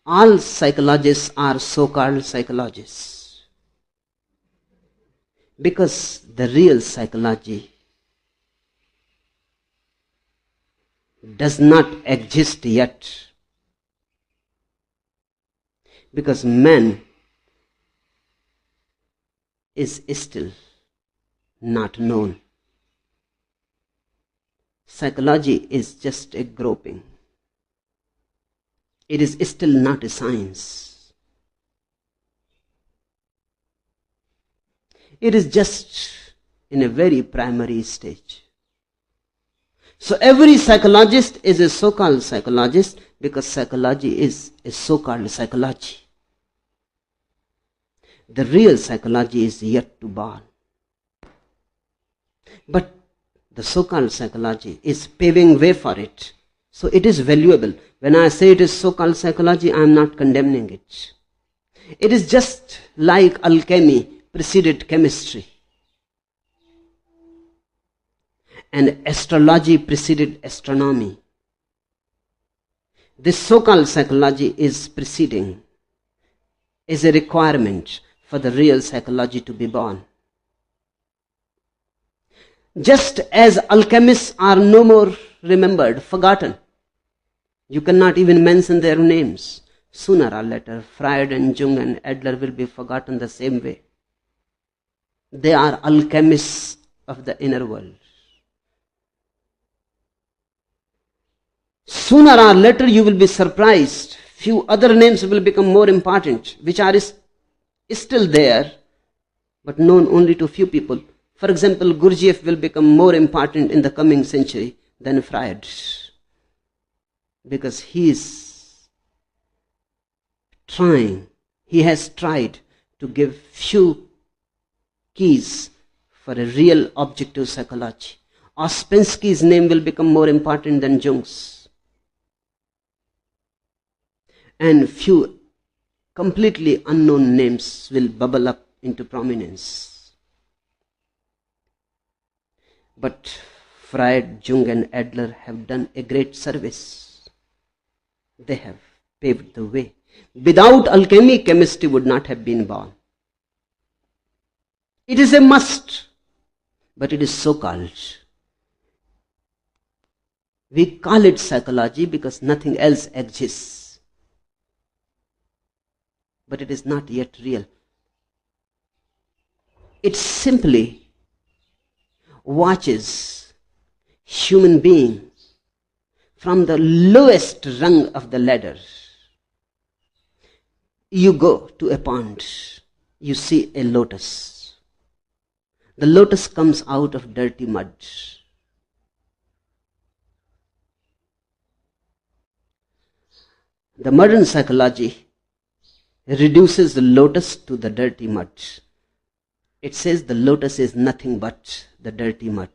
Speaker 1: All psychologists are so-called psychologists because the real psychology does not exist yet, because man is still not known. Psychology is just a groping. It is still not a science. It is just in a very primary stage. So every psychologist is a so-called psychologist because psychology is a so-called psychology. The real psychology is yet to born. But the so-called psychology is paving way for it. So it is valuable. When I say it is so-called psychology, I am not condemning it. It is just like alchemy preceded chemistry, and astrology preceded astronomy. This so-called psychology is preceding, is a requirement for the real psychology to be born. Just as alchemists are no more remembered, forgotten. You cannot even mention their names. Sooner or later, Freud and Jung and Adler will be forgotten the same way. They are alchemists of the inner world. Sooner or later, you will be surprised. Few other names will become more important, which are still there, but known only to few people. For example, Gurdjieff will become more important in the coming century than Freud, because he has tried to give few keys for a real objective psychology. Ouspensky's name will become more important than Jung's. And few completely unknown names will bubble up into prominence. But Freud, Jung and Adler have done a great service. They have paved the way. Without alchemy, chemistry would not have been born. It is a must, but it is so-called. We call it psychology because nothing else exists. But it is not yet real. It simply watches human beings from the lowest rung of the ladder. You go to a pond, you see a lotus. The lotus comes out of dirty mud. The modern psychology reduces the lotus to the dirty mud. It says the lotus is nothing but the dirty mud.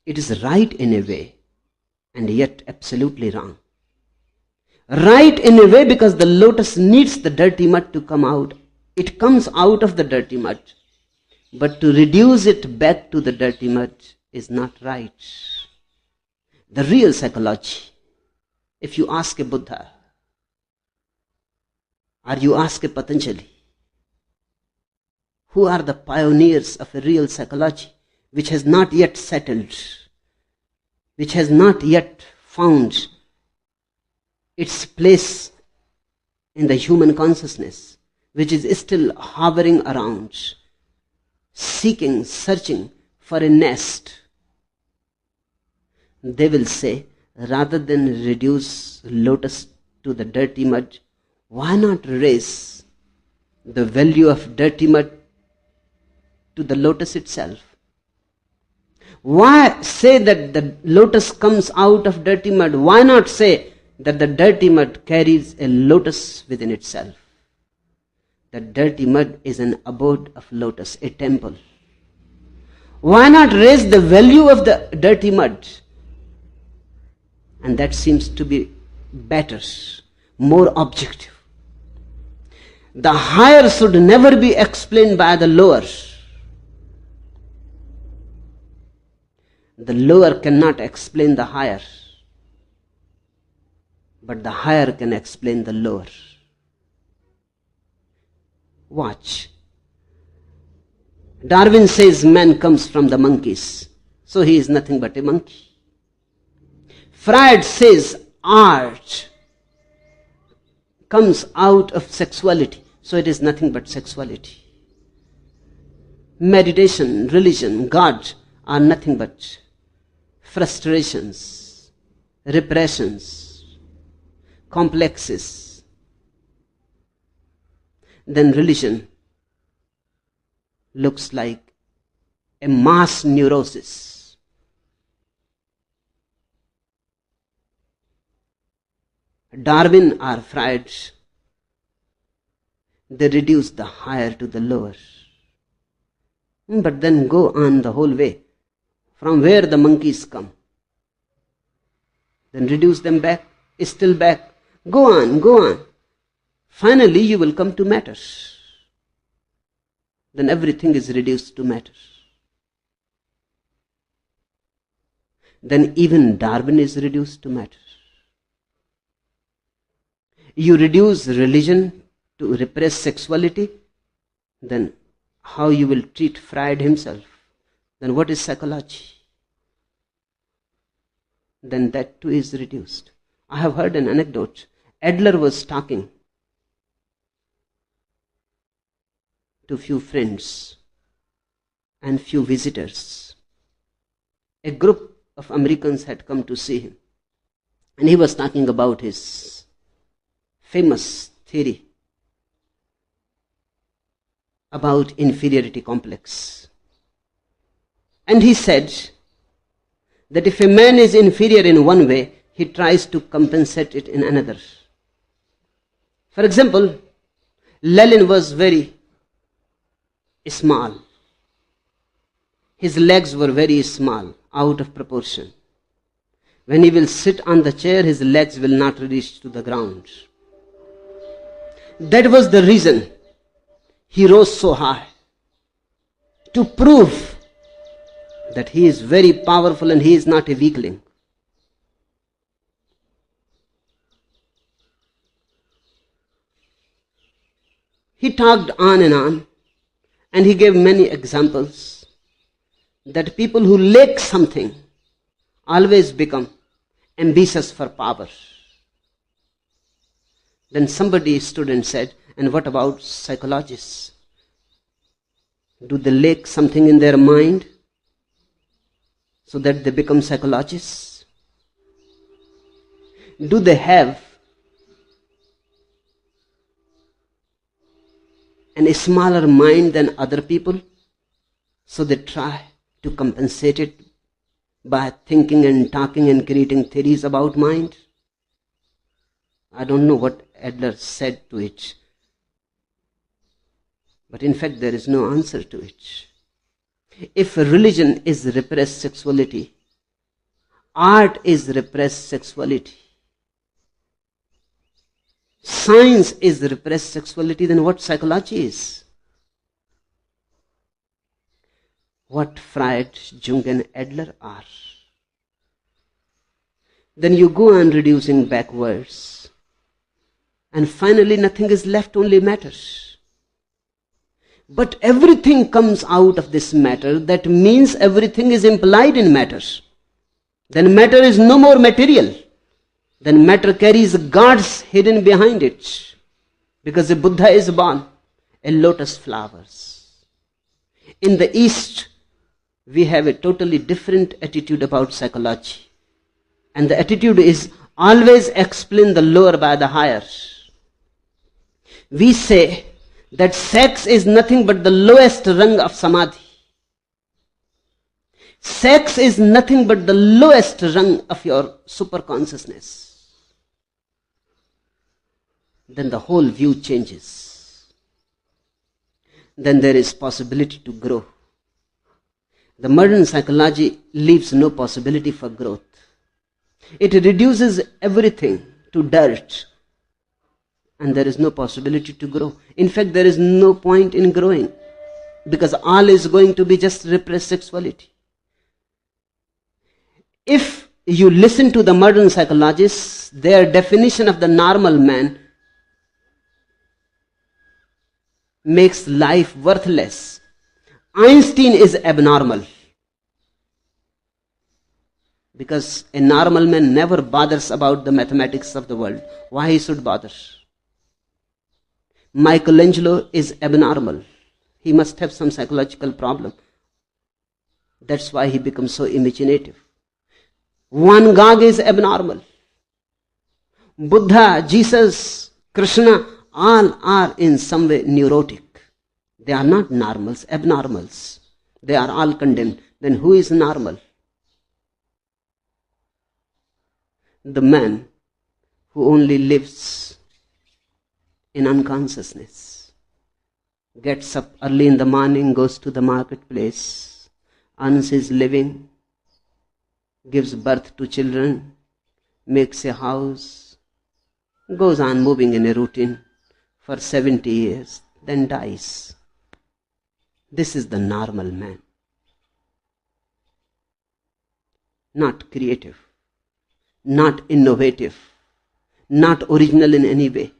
Speaker 1: It is right in a way, and yet absolutely wrong. Right in a way because the lotus needs the dirty mud to come out. It comes out of the dirty mud. But to reduce it back to the dirty mud is not right. The real psychology, if you ask a Buddha, or you ask a Patanjali, who are the pioneers of a real psychology which has not yet settled, which has not yet found its place in the human consciousness, which is still hovering around, seeking, searching for a nest, they will say, rather than reduce lotus to the dirty mud, why not raise the value of dirty mud to the lotus itself? Why say that the lotus comes out of dirty mud? Why not say that the dirty mud carries a lotus within itself? The dirty mud is an abode of lotus, a temple. Why not raise the value of the dirty mud? And that seems to be better, more objective. The higher should never be explained by the lower. The lower cannot explain the higher, but the higher can explain the lower. Watch. Darwin says man comes from the monkeys, so he is nothing but a monkey. Freud says art comes out of sexuality, so it is nothing but sexuality. Meditation, religion, God are nothing but frustrations, repressions, complexes. Then religion looks like a mass neurosis. Darwin or Freud, they reduce the higher to the lower. But then go on the whole way, from where the monkeys come. Then reduce them back, still back. Go on, go on. Finally you will come to matter. Then everything is reduced to matter. Then even Darwin is reduced to matter. You reduce religion to repress sexuality, then how you will treat Freud himself? Then what is psychology? Then that too is reduced. I have heard an anecdote. Adler was talking to few friends and few visitors. A group of Americans had come to see him, and he was talking about his famous theory about inferiority complex. And he said that if a man is inferior in one way, he tries to compensate it in another. For example, Lenin was very small. His legs were very small, out of proportion. When he will sit on the chair, his legs will not reach to the ground. That was the reason he rose so high, to prove that he is very powerful and he is not a weakling. He talked on, and he gave many examples that people who lack something always become ambitious for power. Then somebody stood and said, and what about psychologists? Do they lack something in their mind so that they become psychologists? Do they have a smaller mind than other people, so they try to compensate it by thinking and talking and creating theories about mind? I don't know what Adler said to it, but in fact there is no answer to it. If religion is repressed sexuality, art is repressed sexuality, science is repressed sexuality, then what psychology is? What Freud, Jung and Adler are? Then you go on reducing backwards, and finally nothing is left, only matter. But everything comes out of this matter. That means everything is implied in matter. Then matter is no more material. Then matter carries gods hidden behind it, because a Buddha is born, a lotus flowers. In the East, we have a totally different attitude about psychology. And the attitude is always explain the lower by the higher. We say that sex is nothing but the lowest rung of samadhi. Sex is nothing but the lowest rung of your superconsciousness. Then the whole view changes. Then there is possibility to grow. The modern psychology leaves no possibility for growth. It reduces everything to dirt, and there is no possibility to grow. In fact, there is no point in growing, because all is going to be just repressed sexuality. If you listen to the modern psychologists, their definition of the normal man makes life worthless. Einstein is abnormal, because a normal man never bothers about the mathematics of the world. Why he should bother? Michelangelo is abnormal. He must have some psychological problem. That's why he becomes so imaginative. Van Gogh is abnormal. Buddha, Jesus, Krishna, all are in some way neurotic. They are not normals, abnormals. They are all condemned. Then who is normal? The man who only lives in unconsciousness, gets up early in the morning, goes to the marketplace, earns his living, gives birth to children, makes a house, goes on moving in a routine for 70 years, then dies. This is the normal man. Not creative, not innovative, not original in any way,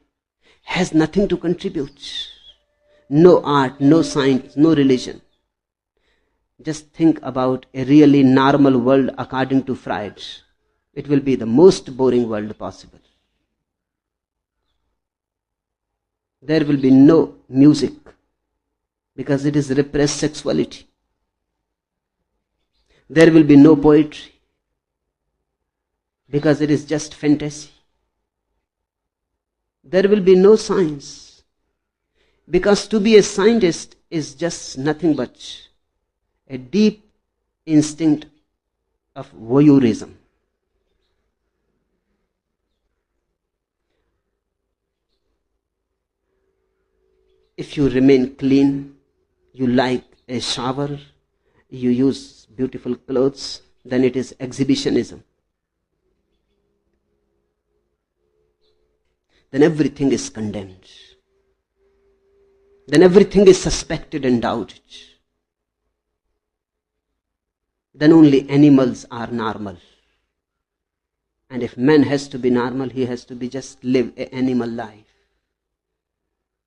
Speaker 1: has nothing to contribute. No art, no science, no religion. Just think about a really normal world according to Freud. It will be the most boring world possible. There will be no music, because it is repressed sexuality. There will be no poetry, because it is just fantasy. There will be no science, because to be a scientist is just nothing but a deep instinct of voyeurism. If you remain clean, you like a shower, you use beautiful clothes, then it is exhibitionism. Then everything is condemned. Then everything is suspected and doubted. Then only animals are normal. And if man has to be normal, he has to be just live an animal life.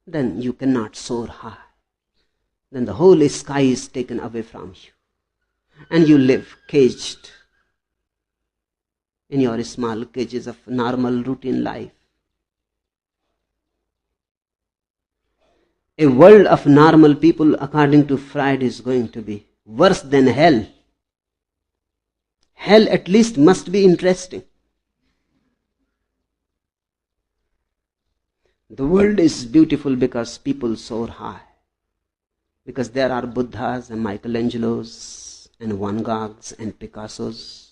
Speaker 1: Then you cannot soar high. Then the whole sky is taken away from you. And you live caged in your small cages of normal routine life. A world of normal people, according to Freud, is going to be worse than hell. Hell at least must be interesting. The world is beautiful because people soar high. Because there are Buddhas and Michelangelos and Van Goghs and Picassos,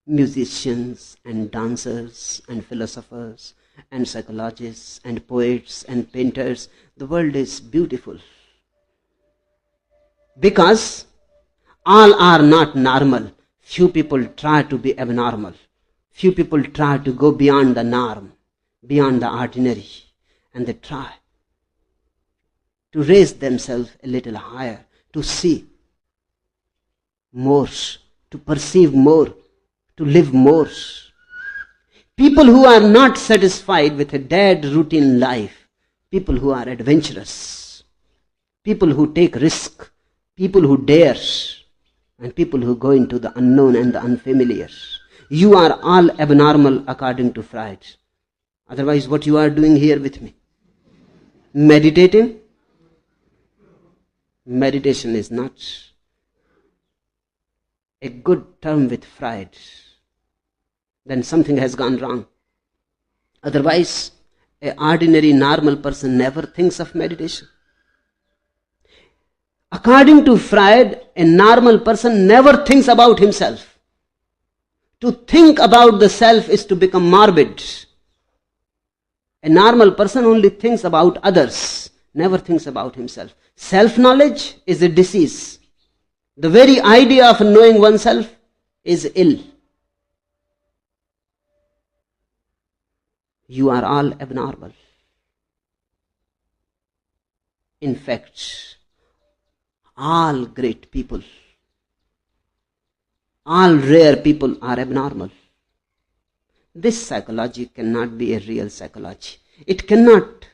Speaker 1: musicians and dancers and philosophers and psychologists and poets and painters. The world is beautiful because all are not normal. Few people try to be abnormal. Few people try to go beyond the norm, beyond the ordinary, and they try to raise themselves a little higher, to see more, to perceive more, to live more. People who are not satisfied with a dead routine life, people who are adventurous, people who take risk, people who dare, and people who go into the unknown and the unfamiliar. You are all abnormal according to Freud. Otherwise, what you are doing here with me? Meditating? Meditation is not a good term with Freud. Then something has gone wrong. Otherwise, an ordinary normal person never thinks of meditation. According to Freud, a normal person never thinks about himself. To think about the self is to become morbid. A normal person only thinks about others, never thinks about himself. Self-knowledge is a disease. The very idea of knowing oneself is ill. You are all abnormal. In fact, all great people, all rare people are abnormal. This psychology cannot be a real psychology. It cannot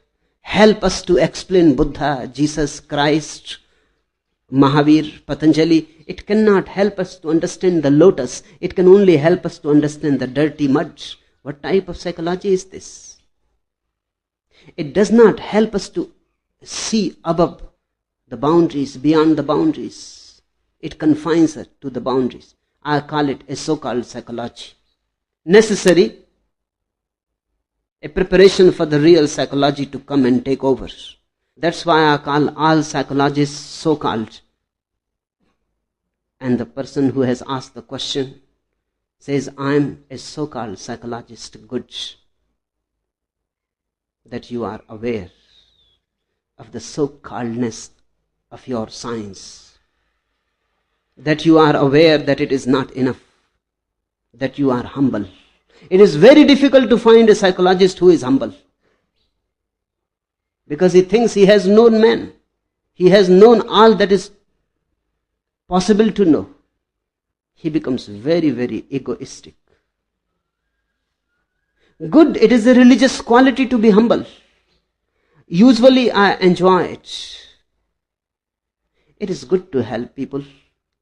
Speaker 1: help us to explain Buddha, Jesus Christ, Mahavir, Patanjali. It cannot help us to understand the lotus. It can only help us to understand the dirty mud. What type of psychology is this? It does not help us to see above the boundaries, beyond the boundaries. It confines us to the boundaries. I call it a so-called psychology. Necessary, a preparation for the real psychology to come and take over. That's why I call all psychologists so-called. And the person who has asked the question says, I'm a so-called psychologist. Good that you are aware of the so-calledness of your science, that you are aware that it is not enough, that you are humble. It is very difficult to find a psychologist who is humble, because he thinks he has known man. He has known all that is possible to know. He becomes very, very egoistic. Good, it is a religious quality to be humble. Usually I enjoy it. It is good to help people.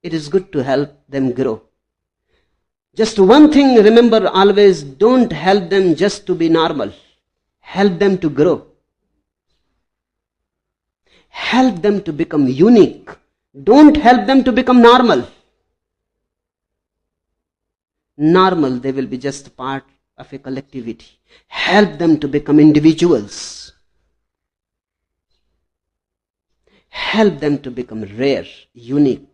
Speaker 1: It is good to help them grow. Just one thing, remember always, don't help them just to be normal. Help them to grow. Help them to become unique. Don't help them to become normal. Normal, they will be just part of a collectivity. Help them to become individuals. Help them to become rare, unique.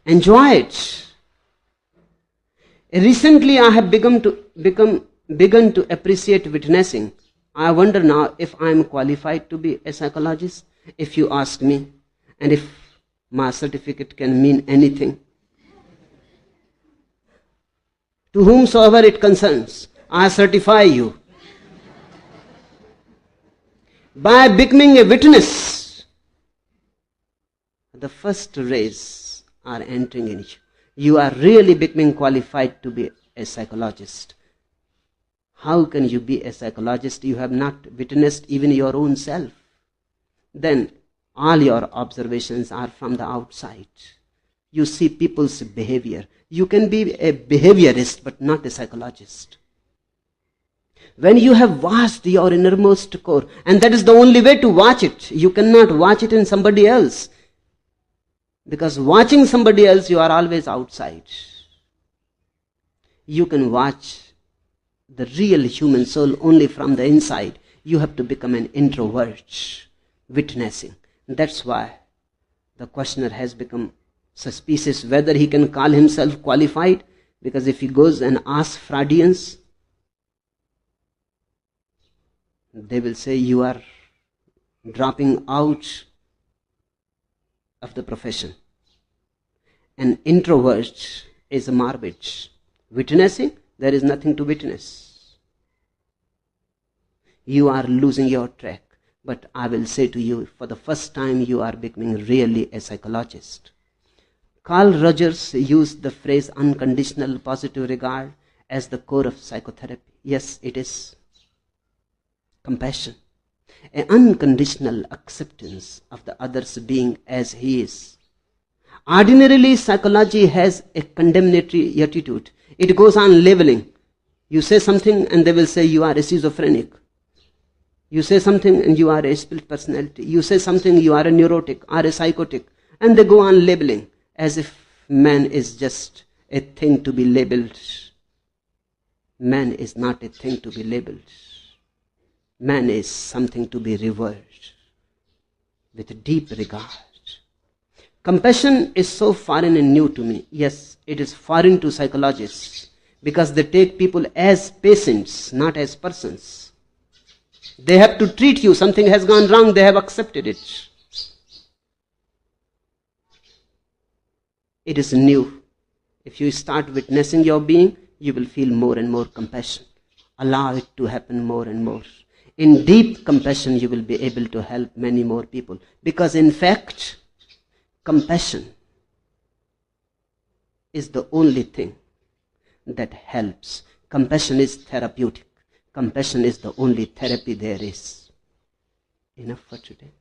Speaker 1: Enjoy it. Recently I have begun to appreciate witnessing. I wonder now if I am qualified to be a psychologist, if you ask me, and if my certificate can mean anything. To whomsoever it concerns, I certify you. By becoming a witness, the first rays are entering in you. You are really becoming qualified to be a psychologist. How can you be a psychologist? You have not witnessed even your own self. Then all your observations are from the outside. You see people's behavior. You can be a behaviorist but not a psychologist. When you have watched your innermost core, and that is the only way to watch it. You cannot watch it in somebody else. Because watching somebody else, you are always outside. You can watch the real human soul only from the inside. You have to become an introvert, witnessing. That's why the questioner has become suspicious whether he can call himself qualified, because if he goes and asks Freudians, they will say you are dropping out of the profession. An introvert is morbid. Witnessing, there is nothing to witness. You are losing your track. But I will say to you, for the first time you are becoming really a psychologist. Carl Rogers used the phrase unconditional positive regard as the core of psychotherapy. Yes, it is. Compassion. An unconditional acceptance of the other's being as he is. Ordinarily, psychology has a condemnatory attitude. It goes on labeling. You say something and they will say you are a schizophrenic. You say something and you are a split personality. You say something, you are a neurotic or a psychotic. And they go on labeling as if man is just a thing to be labeled. Man is not a thing to be labeled. Man is something to be revered with deep regard. Compassion is so foreign and new to me. Yes, it is foreign to psychologists because they take people as patients, not as persons. They have to treat you. Something has gone wrong. They have accepted it. It is new. If you start witnessing your being, you will feel more and more compassion. Allow it to happen more and more. In deep compassion, you will be able to help many more people. Because in fact, compassion is the only thing that helps. Compassion is therapeutic. Compassion is the only therapy there is. Enough for today.